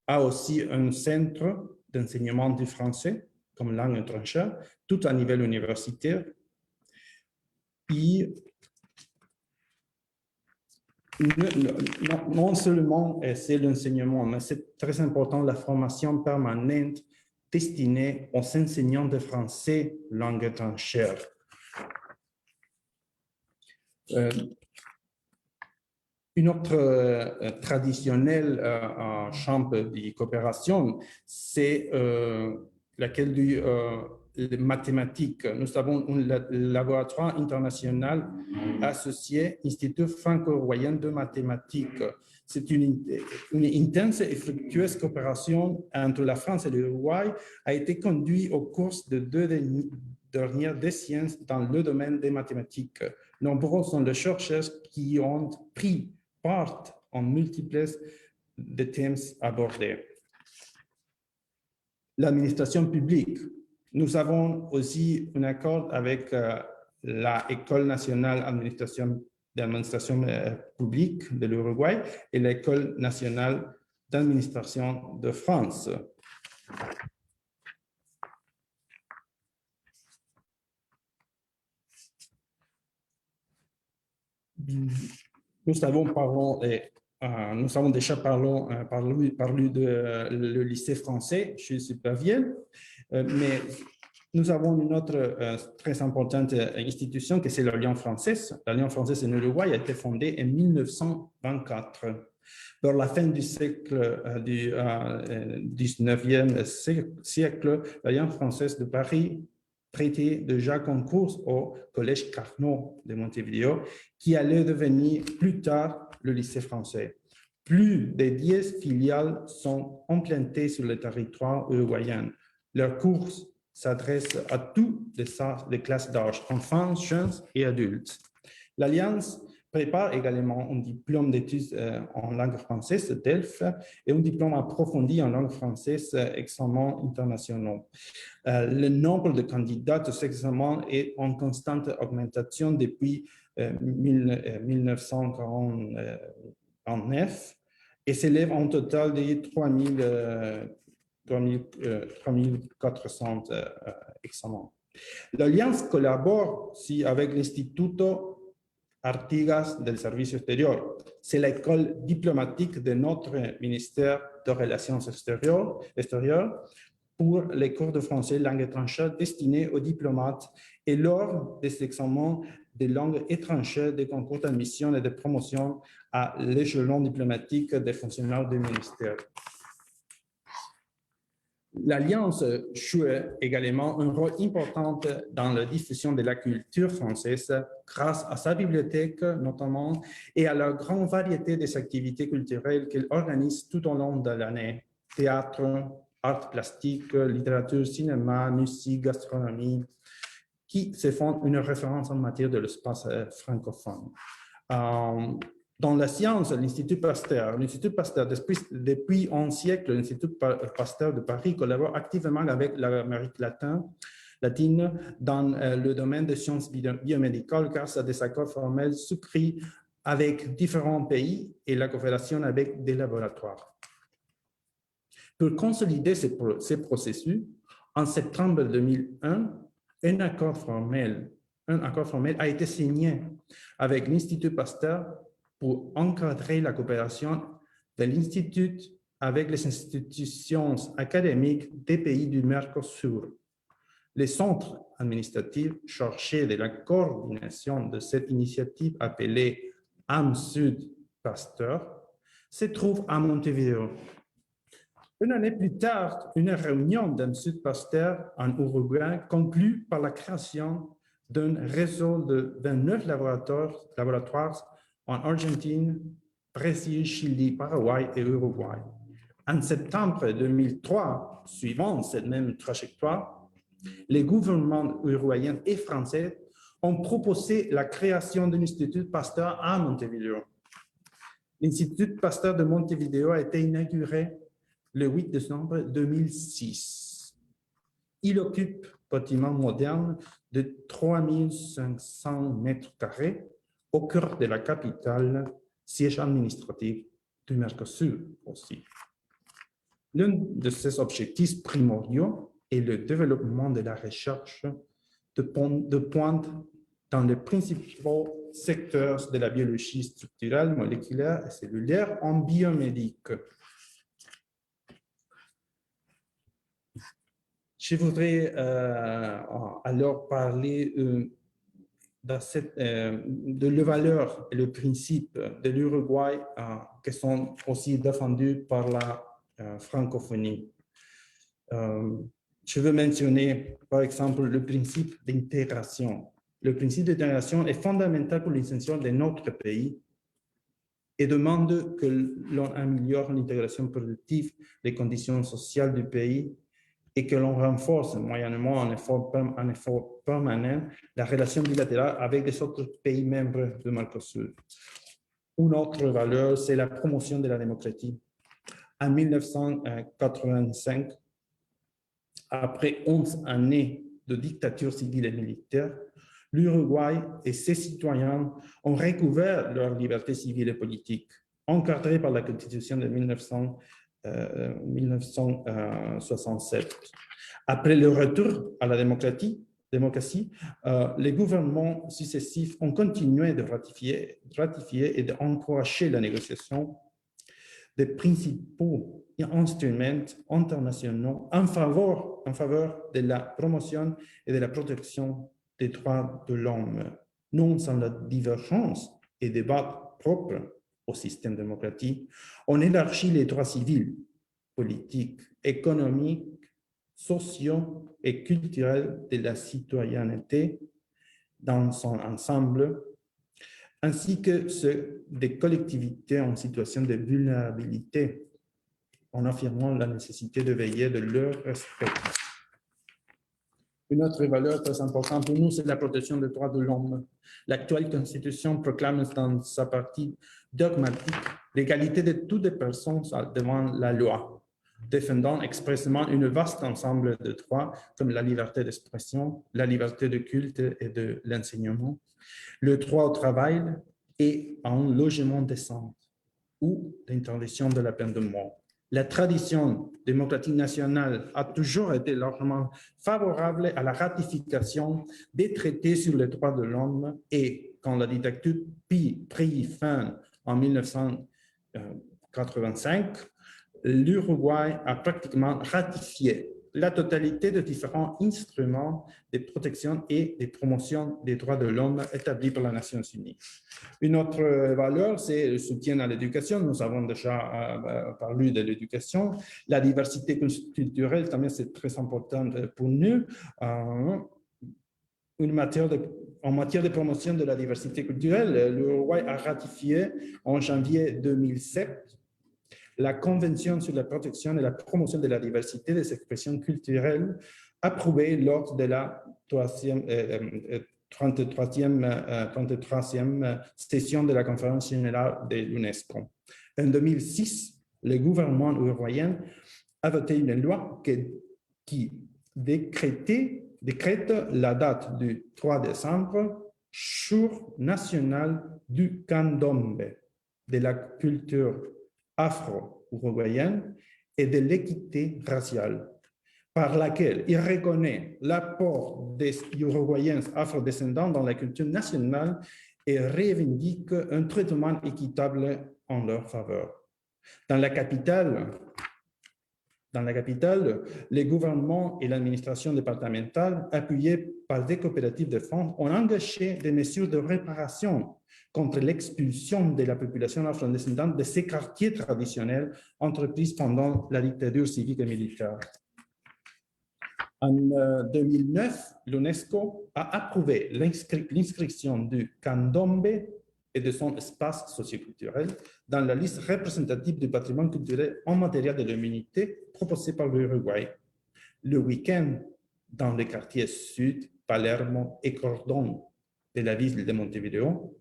a aussi un centre d'enseignement du français comme langue étrangère, tout à niveau universitaire. Et Non seulement c'est l'enseignement, mais c'est très important la formation permanente destinée aux enseignants de français langue étrangère. Une autre traditionnelle champ de coopération, c'est laquelle du les mathématiques. Nous avons un laboratoire international associé, Institut franco-uruguayen de mathématiques. C'est une intense et fructueuse coopération entre la France et l'Uruguay a été conduite au cours de 2 dernières décennies dans le domaine des mathématiques. Nombreux sont les chercheurs qui ont pris part en multiples des thèmes abordés. L'administration publique. Nous avons aussi un accord avec l'École nationale d'administration publique de l'Uruguay et l'École nationale d'administration de France. Nous avons déjà parlé de le lycée français chez Supervielle, mais nous avons une autre très importante institution que c'est l'Alliance française. L'Alliance française en Uruguay a été fondée en 1924. Vers la fin du siècle du 19e siècle, l'Alliance française de Paris prêtait déjà concours au Collège Carnot de Montevideo, qui allait devenir plus tard le lycée français. Plus de 10 filiales sont implantées sur le territoire uruguayen. Leurs cours s'adressent à toutes les classes d'âge, enfants, jeunes et adultes. L'Alliance prépare également un diplôme d'études en langue française, DELF, et un diplôme approfondi en langue française, examens internationaux. Le nombre de candidats de ces examens est en constante augmentation depuis 1949 et s'élève en total de 3400 examens. L'Alliance collabore aussi avec l'Instituto Artigas del Servicio Exterior. C'est l'école diplomatique de notre ministère de Relations extérieures pour les cours de français langue étrangère destinés aux diplomates et lors des examens de langue étrangère des concours d'admission et de promotion à l'échelon diplomatique des fonctionnaires du ministère. L'Alliance joue également un rôle important dans la diffusion de la culture française grâce à sa bibliothèque notamment et à la grande variété des activités culturelles qu'elle organise tout au long de l'année. Théâtre, art plastique, littérature, cinéma, musique, gastronomie, qui se font une référence en matière de l'espace francophone. Dans la science, l'Institut Pasteur, depuis un siècle, l'Institut Pasteur de Paris collabore activement avec l'Amérique latine dans le domaine des sciences biomédicales grâce à des accords formels souscrits avec différents pays et la coopération avec des laboratoires. Pour consolider ces processus, en septembre 2001, un accord formel a été signé avec l'Institut Pasteur pour encadrer la coopération de l'Institut avec les institutions académiques des pays du Mercosur. Les centres administratifs chargés de la coordination de cette initiative appelée AMSUD Pasteur se trouvent à Montevideo. Une année plus tard, une réunion d'AMSUD Pasteur en Uruguay conclut par la création d'un réseau de 29 laboratoires en Argentine, Brésil, Chili, Paraguay et Uruguay. En septembre 2003, suivant cette même trajectoire, les gouvernements uruguayens et français ont proposé la création d'un institut Pasteur à Montevideo. L'Institut Pasteur de Montevideo a été inauguré le 8 décembre 2006. Il occupe un bâtiment moderne de 3500 mètres carrés au cœur de la capitale, siège administratif du Mercosur aussi. L'un de ses objectifs primordiaux est le développement de la recherche de pointe dans les principaux secteurs de la biologie structurelle, moléculaire et cellulaire en biomédique. Je voudrais alors parler de la valeur et le principe de l'Uruguay qui sont aussi défendus par la francophonie. Je veux mentionner, par exemple, le principe d'intégration. Le principe d'intégration est fondamental pour l'insertion de notre pays et demande que l'on améliore l'intégration productive, les conditions sociales du pays et que l'on renforce, moyennement un effort permanent, la relation bilatérale avec les autres pays membres de Mercosur. Une autre valeur, c'est la promotion de la démocratie. En 1985, après 11 années de dictature civile et militaire, l'Uruguay et ses citoyens ont recouvert leur liberté civile et politique, encadrée par la Constitution de 1967. Après le retour à la démocratie, les gouvernements successifs ont continué de ratifier et d'encourager la négociation des principaux instruments internationaux en faveur de la promotion et de la protection des droits de l'homme, non sans la divergence et débat propres au système démocratique. On élargit les droits civils, politiques, économiques, sociaux et culturels de la citoyenneté dans son ensemble, ainsi que ceux des collectivités en situation de vulnérabilité, en affirmant la nécessité de veiller de leur respect. Une autre valeur très importante pour nous, c'est la protection des droits de l'homme. L'actuelle Constitution proclame dans sa partie dogmatique l'égalité de toutes les personnes devant la loi, défendant expressément un vaste ensemble de droits comme la liberté d'expression, la liberté de culte et de l'enseignement, le droit au travail et à un logement décent ou l'interdiction de la peine de mort. La tradition démocratique nationale a toujours été largement favorable à la ratification des traités sur les droits de l'homme et quand la dictature prit fin en 1985, l'Uruguay a pratiquement ratifié la totalité de différents instruments de protection et de promotion des droits de l'homme établis par les Nations Unies. Une autre valeur, c'est le soutien à l'éducation. Nous avons déjà parlé de l'éducation. La diversité culturelle, también, c'est très important pour nous. En matière de promotion de la diversité culturelle, l'Uruguay a ratifié en janvier 2007 la Convention sur la protection et la promotion de la diversité des expressions culturelles approuvée lors de la 33e session de la Conférence générale de l'UNESCO. En 2006, le gouvernement uruguayen a voté une loi qui décrète la date du 3 décembre, jour national du candombe, de la culture afro-uruguayenne et de l'équité raciale, par laquelle il reconnaît l'apport des Uruguayens afrodescendants dans la culture nationale et revendique un traitement équitable en leur faveur. Dans la capitale, les gouvernements et l'administration départementale, appuyés par des coopératives de fonds, ont engagé des mesures de réparation contre l'expulsion de la population afrodescendante de ces quartiers traditionnels entreprises pendant la dictature civique et militaire. En 2009, l'UNESCO a approuvé l'inscription du candombe et de son espace socioculturel dans la liste représentative du patrimoine culturel en matière de l'humanité proposée par l'Uruguay. Le week-end, dans les quartiers sud, Palermo et Cordon de la ville de Montevideo,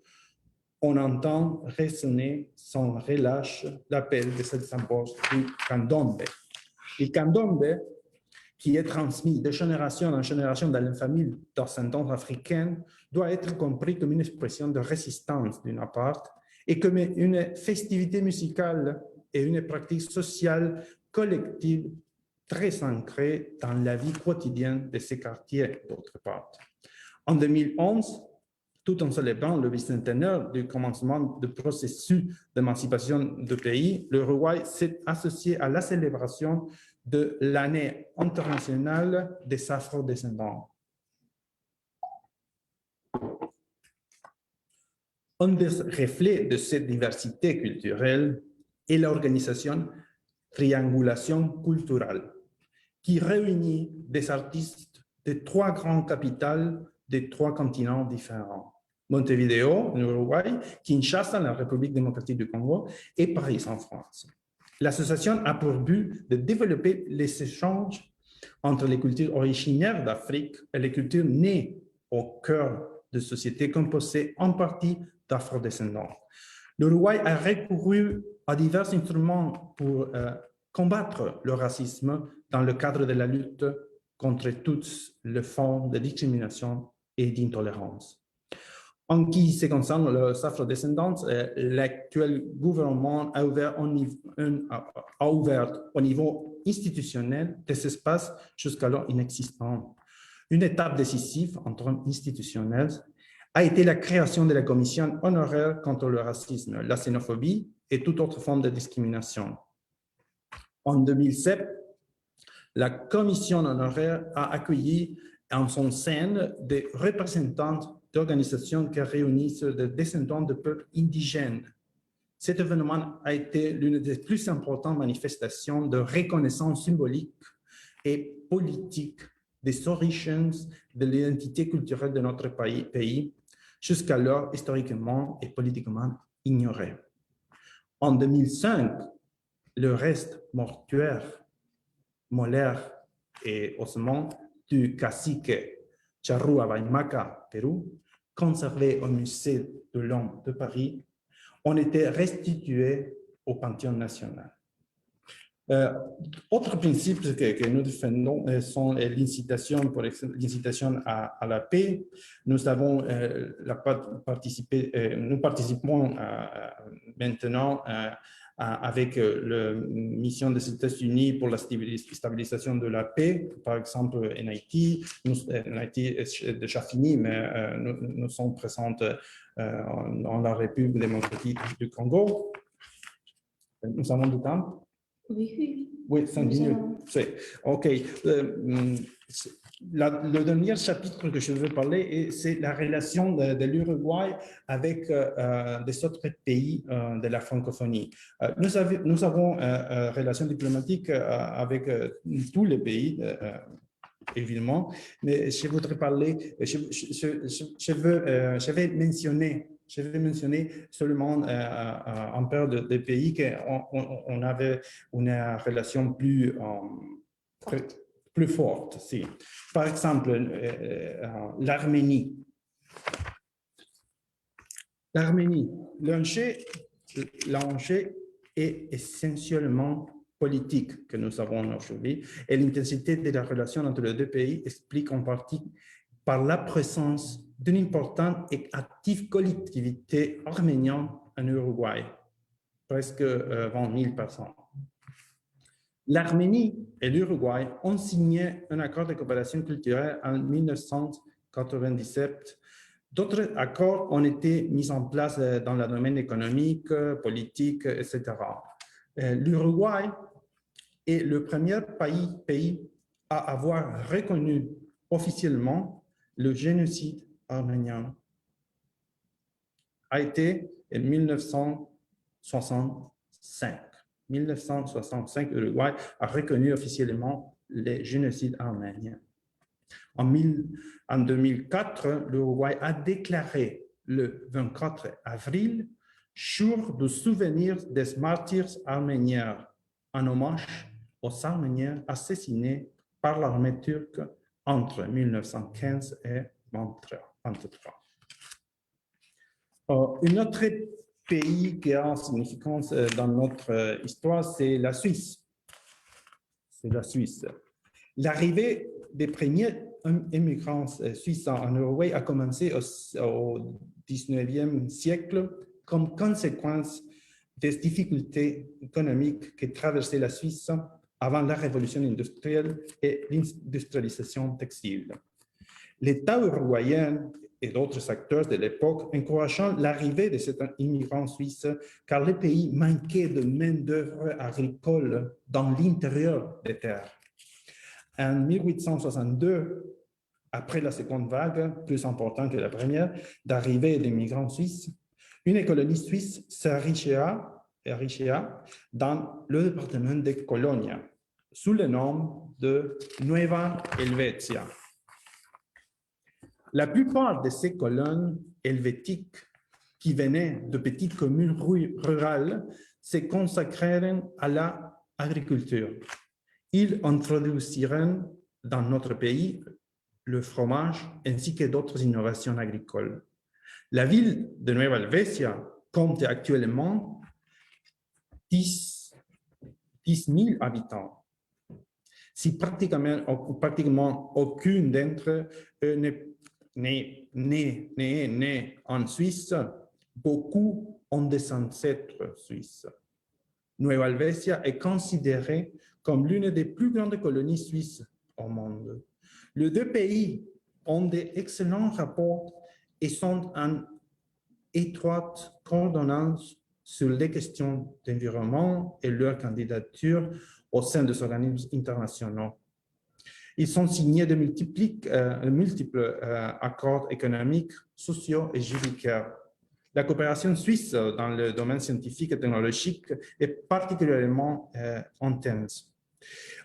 on entend résonner sans relâche l'appel de cette symbole du candombe. Le candombe, qui est transmis de génération en génération dans les familles d'ascendance africaine, doit être compris comme une expression de résistance d'une part et comme une festivité musicale et une pratique sociale collective très ancrée dans la vie quotidienne de ces quartiers d'autre part. En 2011, tout en célébrant le bicentenaire du commencement du processus d'émancipation du pays, l'Uruguay s'est associé à la célébration de l'année internationale des afro-descendants. Un des reflets de cette diversité culturelle est l'organisation Triangulation culturelle, qui réunit des artistes de 3 grandes capitales de 3 continents différents. Montevideo, en Uruguay, Kinshasa, la République démocratique du Congo, et Paris, en France. L'association a pour but de développer les échanges entre les cultures originaires d'Afrique et les cultures nées au cœur de sociétés composées en partie d'afro-descendants. L'Uruguay a recouru à divers instruments pour combattre le racisme dans le cadre de la lutte contre toutes les formes de discrimination et d'intolérance. En ce qui concerne les afro-descendants, l'actuel gouvernement a ouvert au niveau institutionnel des espaces jusqu'alors inexistants. Une étape décisive en termes institutionnels a été la création de la commission honoraire contre le racisme, la xénophobie et toute autre forme de discrimination. En 2007, la commission honoraire a accueilli en son sein des représentants d'organisations qui réunissent des descendants de peuples indigènes. Cet événement a été l'une des plus importantes manifestations de reconnaissance symbolique et politique des origines de l'identité culturelle de notre pays, jusqu'alors historiquement et politiquement ignorée. En 2005, le reste mortuaire, molaire et ossements du cacique Charrúa Waymaca, Pérou, conservé au musée de l'Homme de Paris, ont été restitués au Panthéon national. Autres principes que nous défendons sont l'incitation à la paix. Nous avons nous participons maintenant avec la mission des États-Unis pour la stabilisation de la paix, par exemple en Haïti. Haïti est déjà fini, mais nous sommes présents dans la République démocratique du Congo. Nous avons du temps? Oui. Oui, 5 minutes. OK. Le dernier chapitre que je veux parler, c'est la relation de l'Uruguay avec des autres pays de la francophonie. Nous avons une relation diplomatique avec tous les pays, évidemment, mais je voudrais parler, je vais mentionner seulement un peu de pays qu'on avait une relation plus forte. Si. Par exemple, l'Arménie. L'enjeu est essentiellement politique que nous avons aujourd'hui et l'intensité de la relation entre les deux pays explique en partie par la présence d'une importante et active collectivité arménienne en Uruguay, presque 20 000 personnes. L'Arménie et l'Uruguay ont signé un accord de coopération culturelle en 1997. D'autres accords ont été mis en place dans le domaine économique, politique, etc. L'Uruguay est le premier pays à avoir reconnu officiellement le génocide arménien. A été en 1965. 1965, l'Uruguay a reconnu officiellement le génocide arménien. En 2004, l'Uruguay a déclaré le 24 avril jour de souvenir des martyrs arméniens en hommage aux Arméniens assassinés par l'armée turque entre 1915 et 1923. Un autre pays qui a une significance dans notre histoire, c'est la Suisse. L'arrivée des premiers immigrants suisses en Uruguay a commencé au XIXe siècle comme conséquence des difficultés économiques que traversait la Suisse avant la révolution industrielle et l'industrialisation textile. L'État uruguayen et d'autres acteurs de l'époque encourageant l'arrivée de ces immigrants suisses car le pays manquait de main-d'œuvre agricole dans l'intérieur des terres. En 1862, après la seconde vague, plus importante que la première, d'arrivée des migrants suisses, une colonie suisse s'enrichira dans le département de Colonia, sous le nom de Nueva Helvetia. La plupart de ces colonnes helvétiques qui venaient de petites communes rurales se consacrèrent à l'agriculture. Ils introduisirent dans notre pays le fromage ainsi que d'autres innovations agricoles. La ville de Nueva Helvetia compte actuellement 10 000 habitants. Si pratiquement aucune d'entre eux n'est née en Suisse, beaucoup ont des ancêtres suisses. Nueva Helvetia est considérée comme l'une des plus grandes colonies suisses au monde. Les deux pays ont d'excellents rapports et sont en étroite coordonnance sur les questions d'environnement et leur candidature au sein des organismes internationaux. Ils ont signé de multiples accords économiques, sociaux et judiciaires. La coopération suisse dans le domaine scientifique et technologique est particulièrement intense.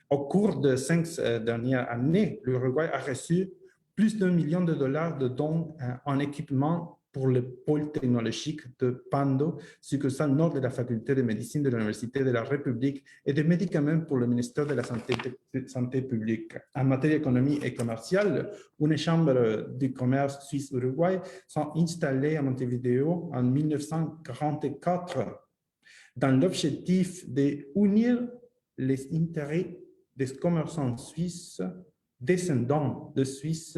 Au cours des 5 dernières années, l'Uruguay a reçu plus d'$1 million de dons en équipement pour le pôle technologique de Pando, succursale nord de la faculté de médecine de l'Université de la République, et des médicaments pour le ministère de la Santé publique. En matière d'économie et commerciale, une chambre du commerce suisse-uruguay sont installées à Montevideo en 1944 dans l'objectif d'unir les intérêts des commerçants suisses descendants de Suisse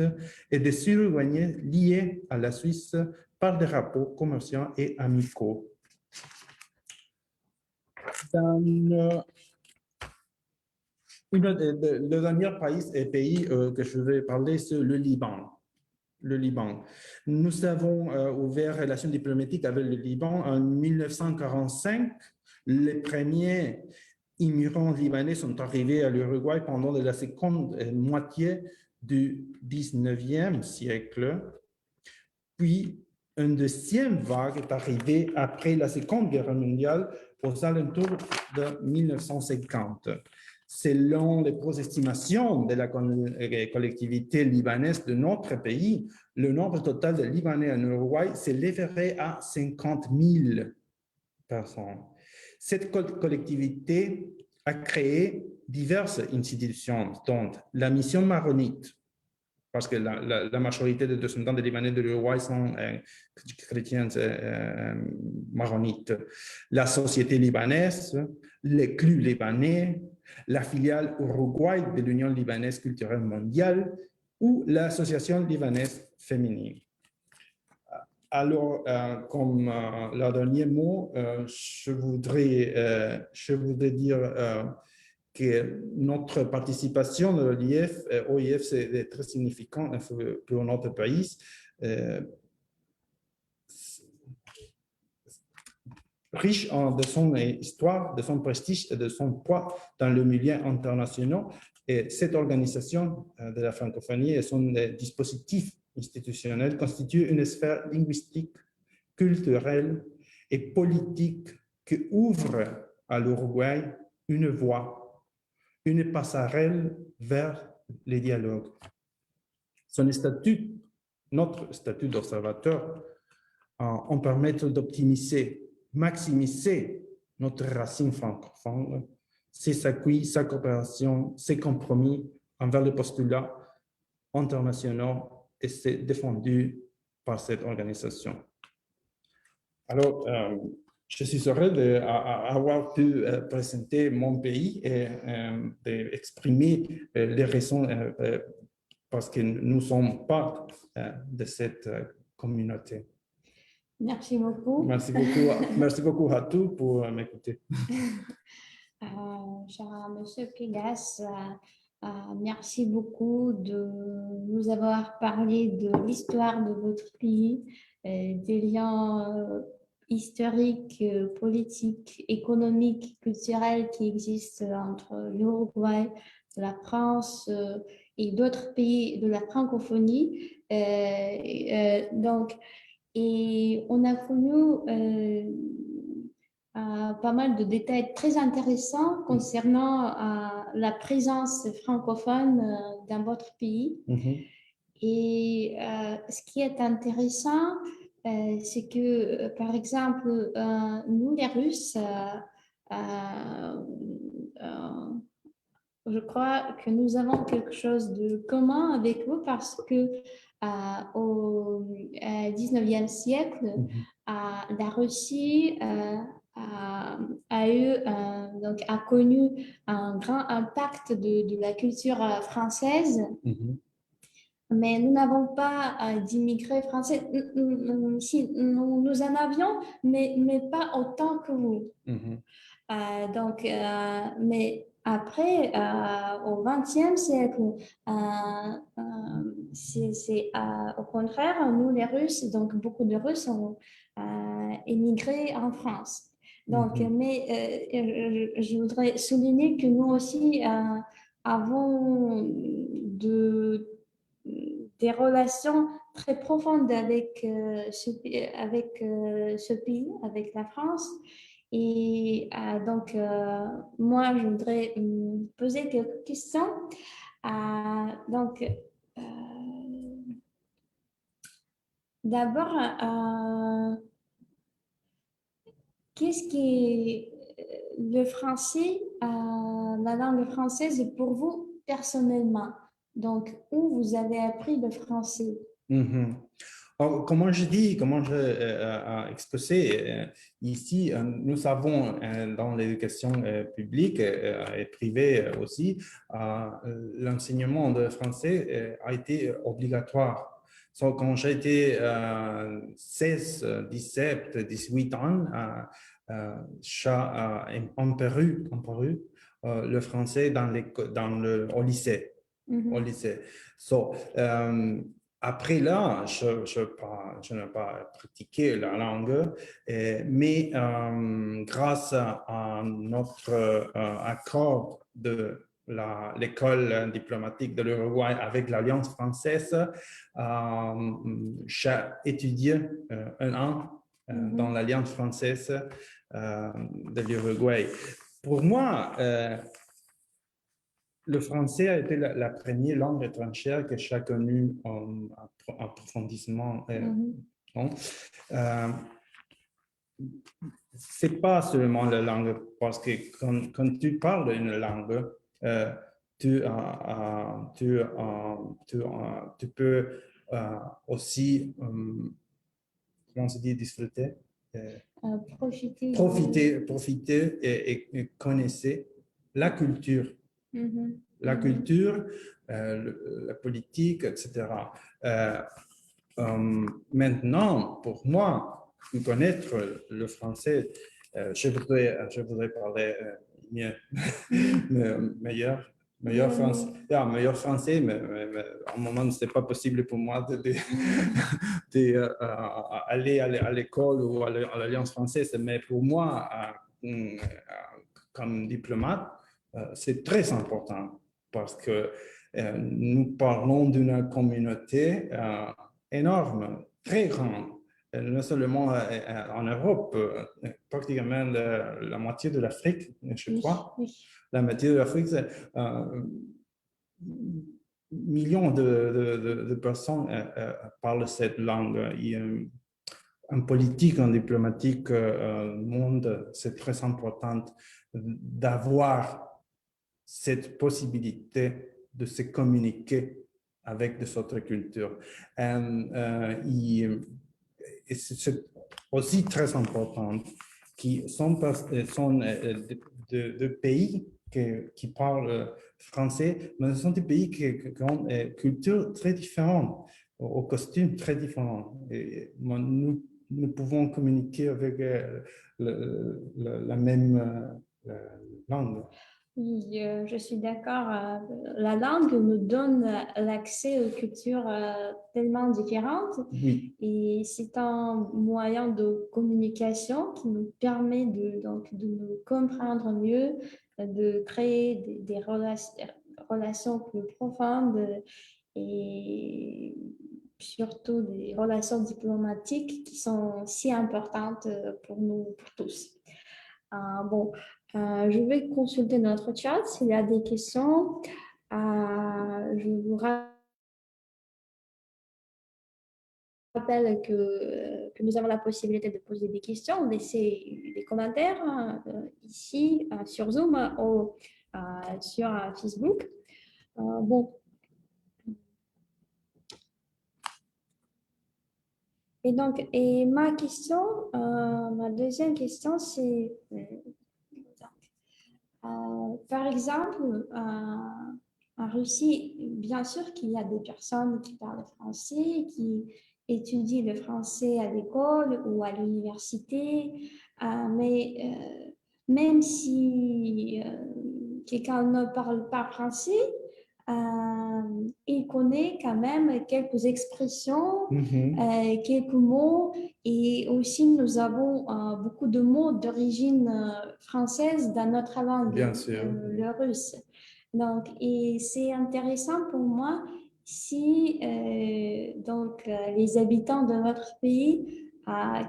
et des Uruguayens liés à la Suisse par des rapports commerciaux et amicaux. Le dernier pays que je vais parler, c'est le Liban. Nous avons ouvert relations diplomatiques avec le Liban en 1945. Les premiers immigrants libanais sont arrivés à l'Uruguay pendant la seconde moitié du 19e siècle. Puis, une deuxième vague est arrivée après la Seconde Guerre mondiale aux alentours de 1950. Selon les estimations de la collectivité libanaise de notre pays, le nombre total de Libanais en Uruguay s'élèverait à 50 000 personnes. Cette collectivité a créé diverses institutions, dont la mission maronite, parce que la majorité des descendants des Libanais de l'Uruguay sont chrétiens maronites, la Société libanaise, les clubs libanais, la filiale Uruguay de l'Union libanaise culturelle mondiale ou l'Association libanaise féminine. Alors, comme le dernier mot, je voudrais dire que notre participation de l'OIF, c'est très significant pour notre pays. Riche de son histoire, de son prestige et de son poids dans le milieu international. Et cette organisation de la francophonie et son dispositif institutionnel constitue une sphère linguistique, culturelle et politique qui ouvre à l'Uruguay une voie, une passerelle vers les dialogues. Son statut, notre statut d'observateur, en permet d'optimiser, maximiser notre racine francophone, ses acquis, sa coopération, ses compromis envers les postulats internationaux et c'est défendu par cette organisation. Alors, je suis heureux d'avoir pu présenter mon pays et d'exprimer les raisons parce que nous sommes part de cette communauté. Merci beaucoup. Merci beaucoup à tous pour m'écouter. Cher Monsieur Pigas, merci beaucoup de nous avoir parlé de l'histoire de votre pays, des liens historiques, politiques, économiques, culturels qui existent entre l'Uruguay, la France et d'autres pays de la francophonie. Et on a connu pas mal de détails très intéressants concernant la présence francophone dans votre pays. Mhm. Et ce qui est intéressant, c'est que, par exemple, nous, les Russes, je crois que nous avons quelque chose de commun avec vous parce que au 19e siècle, Mhm. la Russie a eu, a connu un grand impact de la culture française, Mhm. mais nous n'avons pas d'immigrés français. Si, nous en avions, mais pas autant que vous. Mhm. Mais après, au XXe siècle, au contraire, nous les Russes, donc beaucoup de Russes ont émigré en France. Donc, Mhm. mais je voudrais souligner que nous aussi avons des relations très profondes avec, ce pays, avec la France. Et moi, je voudrais poser quelques questions. Donc, d'abord, qu'est-ce qui est le français, la langue française pour vous personnellement? Donc, où vous avez appris le français? Mhm. Alors, comment je exposé ici, nous avons dans l'éducation publique et privée aussi, l'enseignement de français a été obligatoire. So, quand j'étais 16, 17, 18 ans, en Pérou, le français au lycée. Au Mhm, lycée. So, après là, je n'ai pas pratiqué la langue, mais grâce à notre accord de l'école diplomatique de l'Uruguay avec l'Alliance française, j'ai étudié un an dans mhm, l'Alliance française de l'Uruguay. Pour moi, le français a été la première langue étrangère que j'ai connue en approfondissement. mhm, Non? Euh, c'est pas seulement la langue, parce que quand tu parles une langue, euh, tu peux aussi, comment se dit, disfruter, profiter de... profiter et connaître la culture Mhm, la mhm, culture, la politique, etc. Euh, Maintenant, pour moi, connaître le français, je voudrais parler mieux, mhm. meilleur, Mais, meilleur français, mais à un moment, ce n'est pas possible pour moi aller à l'école ou à l'Alliance française, mais pour moi, comme diplomate, c'est très important parce que nous parlons d'une communauté énorme, très grande, non seulement en Europe, pratiquement la moitié de l'Afrique, je oui, crois. oui. La moitié de l'Afrique, c'est millions de personnes parlent cette langue. En politique, en diplomatique, monde, c'est très important d'avoir cette possibilité de se communiquer avec des autres cultures. Et c'est aussi très important qui sont de pays qui parlent français, mais ce sont des pays qui ont une culture très différente, aux costumes très différents. Et nous pouvons communiquer avec la même langue. Oui, je suis d'accord. La langue nous donne l'accès aux cultures tellement différentes Oui, et c'est un moyen de communication qui nous permet de nous comprendre mieux, de créer relations plus profondes et surtout des relations diplomatiques qui sont si importantes pour nous, pour tous. Bon, je vais consulter notre chat s'il y a des questions. Je vous rappelle que nous avons la possibilité de poser des questions, laisser des commentaires ici sur Zoom ou sur Facebook. Bon, et donc, et ma question, ma deuxième question, c'est par exemple, en Russie, bien sûr qu'il y a des personnes qui parlent français, qui étudient le français à l'école ou à l'université, mais même si quelqu'un ne parle pas français, il connaît quand même quelques expressions, mhm, quelques mots, et aussi nous avons beaucoup de mots d'origine française dans notre langue, bien sûr. le russe. Donc, et c'est intéressant pour moi si les habitants de notre pays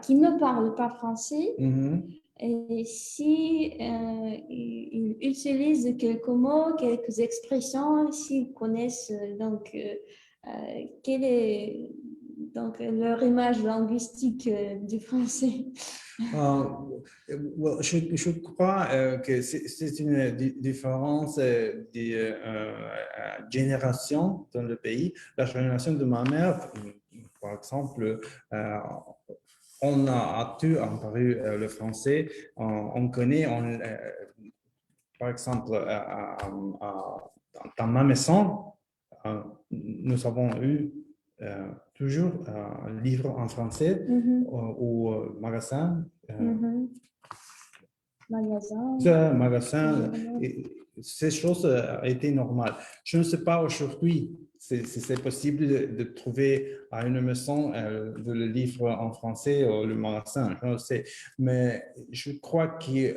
qui ne parlent pas français, Mhm. et si ils utilisent quelques mots, quelques expressions, s'ils connaissent quelle est leur image linguistique du français. Euh, je crois que c'est une différence de génération dans le pays. La génération de ma mère, par exemple, on a tout en parlé le français, on connaît, par exemple, dans ma maison, nous avons eu toujours un livre en français Mhm, au magasin. mhm. Magasin, Ce magasin, journal. ces choses étaient normales. Je ne sais pas aujourd'hui si c'est possible de trouver à une maison le livre en français ou le magasin, je ne sais. Mais je crois que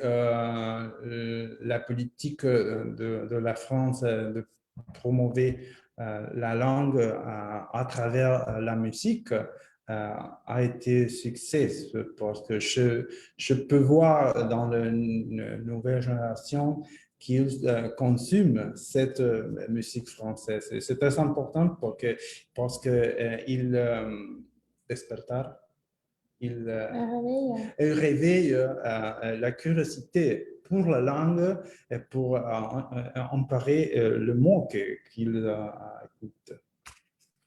la politique de la France de promouvoir la langue à travers la musique a été succès parce que je peux voir dans la nouvelle génération qu'ils consomment cette musique française. C'est très important parce que il despertar, il, Réveil. il réveille la curiosité pour la langue et pour emparer le mot qu'il écoute.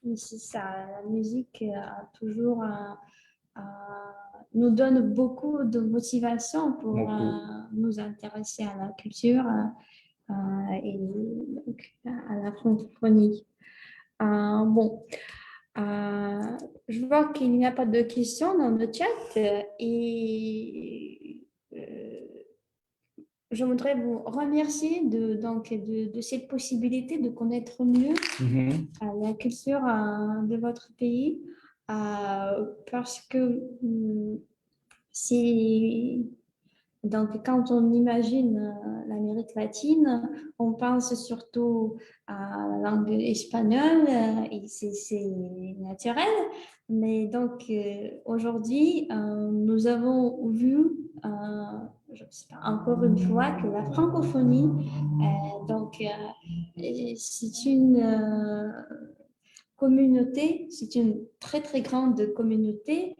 Oui, c'est ça. La musique a toujours nous donne beaucoup de motivation pour Beaucoup. nous intéresser à la culture et donc, à la francophonie. Bon, je vois qu'il n'y a pas de questions dans le chat et je voudrais vous remercier de cette possibilité de connaître mieux Mhm. la culture de votre pays parce que c'est donc quand on imagine l'Amérique latine, on pense surtout à la langue espagnole et c'est naturel. Mais donc aujourd'hui, nous avons vu, je sais pas, encore une fois que la francophonie, c'est une communauté, c'est une très très grande communauté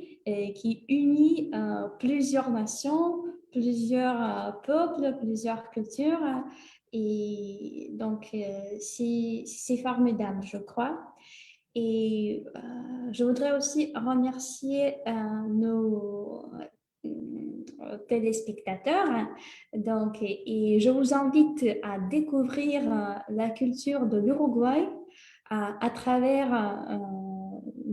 qui unit plusieurs nations, plusieurs peuples, plusieurs cultures. Et donc, c'est formidable, je crois. Et je voudrais aussi remercier nos téléspectateurs. Donc, et je vous invite à découvrir la culture de l'Uruguay à travers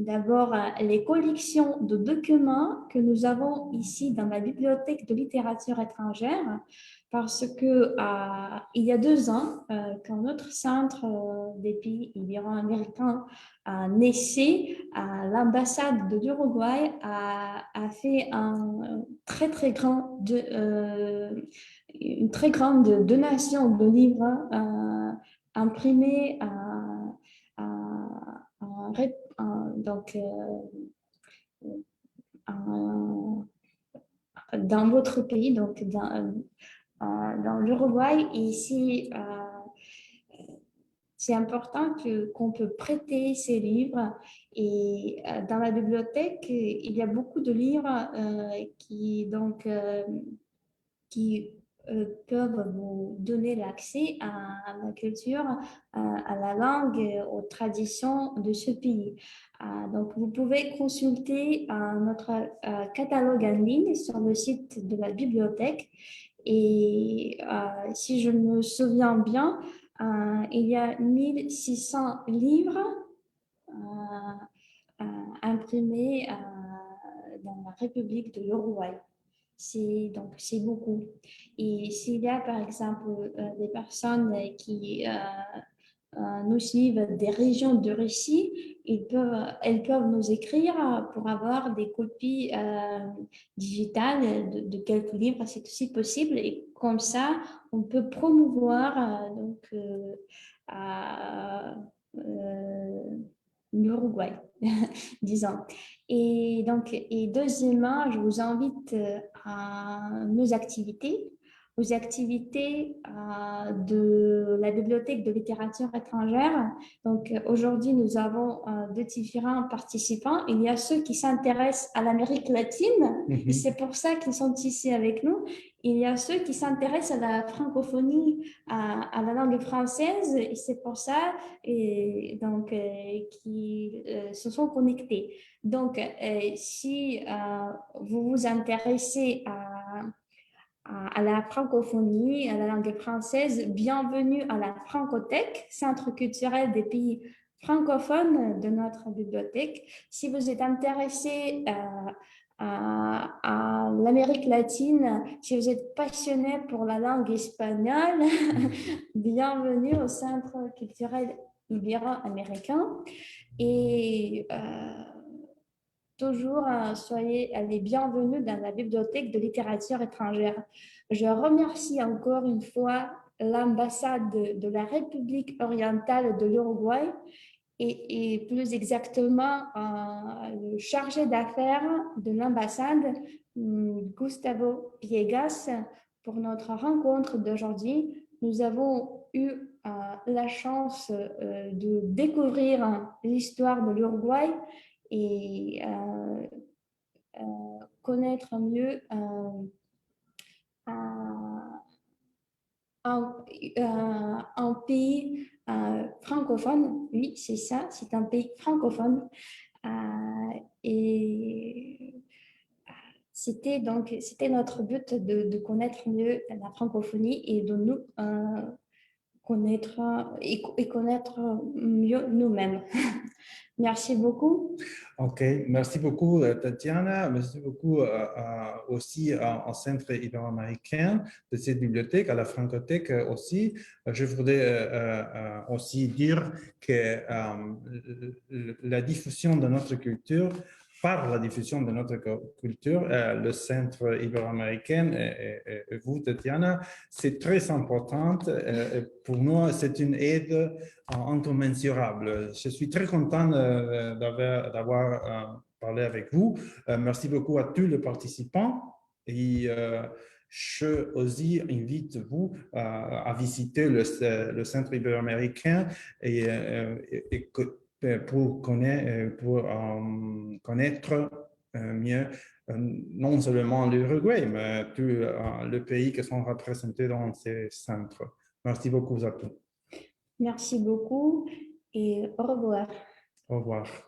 d'abord les collections de documents que nous avons ici dans la bibliothèque de littérature étrangère, parce que il y a 2 ans, quand notre centre des pays ibéro-américains naissait, l'ambassade de l'Uruguay a fait une très grande donation de livres imprimés donc, dans votre pays, donc dans l'Uruguay. Et ici, c'est important qu'on peut prêter ces livres. Et dans la bibliothèque, il y a beaucoup de livres qui peuvent vous donner l'accès à la culture, à la langue, aux traditions de ce pays. Donc, vous pouvez consulter notre catalogue en ligne sur le site de la bibliothèque. Et si je me souviens bien, il y a 1600 livres imprimés dans la République de l'Uruguay. Donc, c'est beaucoup. Et s'il y a, par exemple, des personnes qui nous suivent des régions de Russie, elles peuvent nous écrire pour avoir des copies digitales de quelques livres, c'est aussi possible. Et comme ça, on peut promouvoir l'Uruguay, disons. Et donc, deuxièmement, je vous invite à aux activités de la Bibliothèque de littérature étrangère. Donc, aujourd'hui, nous avons deux différents participants. Il y a ceux qui s'intéressent à l'Amérique latine, et c'est pour ça qu'ils sont ici avec nous. Il y a ceux qui s'intéressent à la francophonie, à la langue française, et c'est pour ça qui se sont connectés. Donc, si vous vous intéressez à la francophonie, à la langue française, bienvenue à la Francothèque, Centre culturel des pays francophones de notre bibliothèque. Si vous êtes intéressé à l'Amérique latine, si vous êtes passionné pour la langue espagnole, bienvenue au Centre culturel ibéro-américain. Et toujours, soyez les bienvenus dans la bibliothèque de littérature étrangère. Je remercie encore une fois l'ambassade de la République orientale de l'Uruguay et plus exactement le chargé d'affaires de l'ambassade, Gustavo Viegas, pour notre rencontre d'aujourd'hui. Nous avons eu la chance de découvrir l'histoire de l'Uruguay et connaître mieux un pays francophone. Oui, c'est ça, c'est un pays francophone. Et c'était notre but de connaître mieux la francophonie et de nous connaître mieux nous-mêmes. Merci beaucoup. OK, merci beaucoup, Tatiana. Merci beaucoup aussi au Centre ibéro-américain de cette bibliothèque, à la Francothèque aussi. Je voudrais aussi dire que la diffusion de notre culture, par la diffusion de notre culture, le Centre ibéro-américain et vous, Tatiana, c'est très important. Pour nous, c'est une aide incommensurable. Je suis très content d'avoir parlé avec vous. Merci beaucoup à tous les participants et je aussi invite vous à visiter le Centre ibéro-américain et pour connaître mieux non seulement l'Uruguay, mais tous les pays qui sont représentés dans ces centres. Merci beaucoup à tous. Merci beaucoup et au revoir. Au revoir.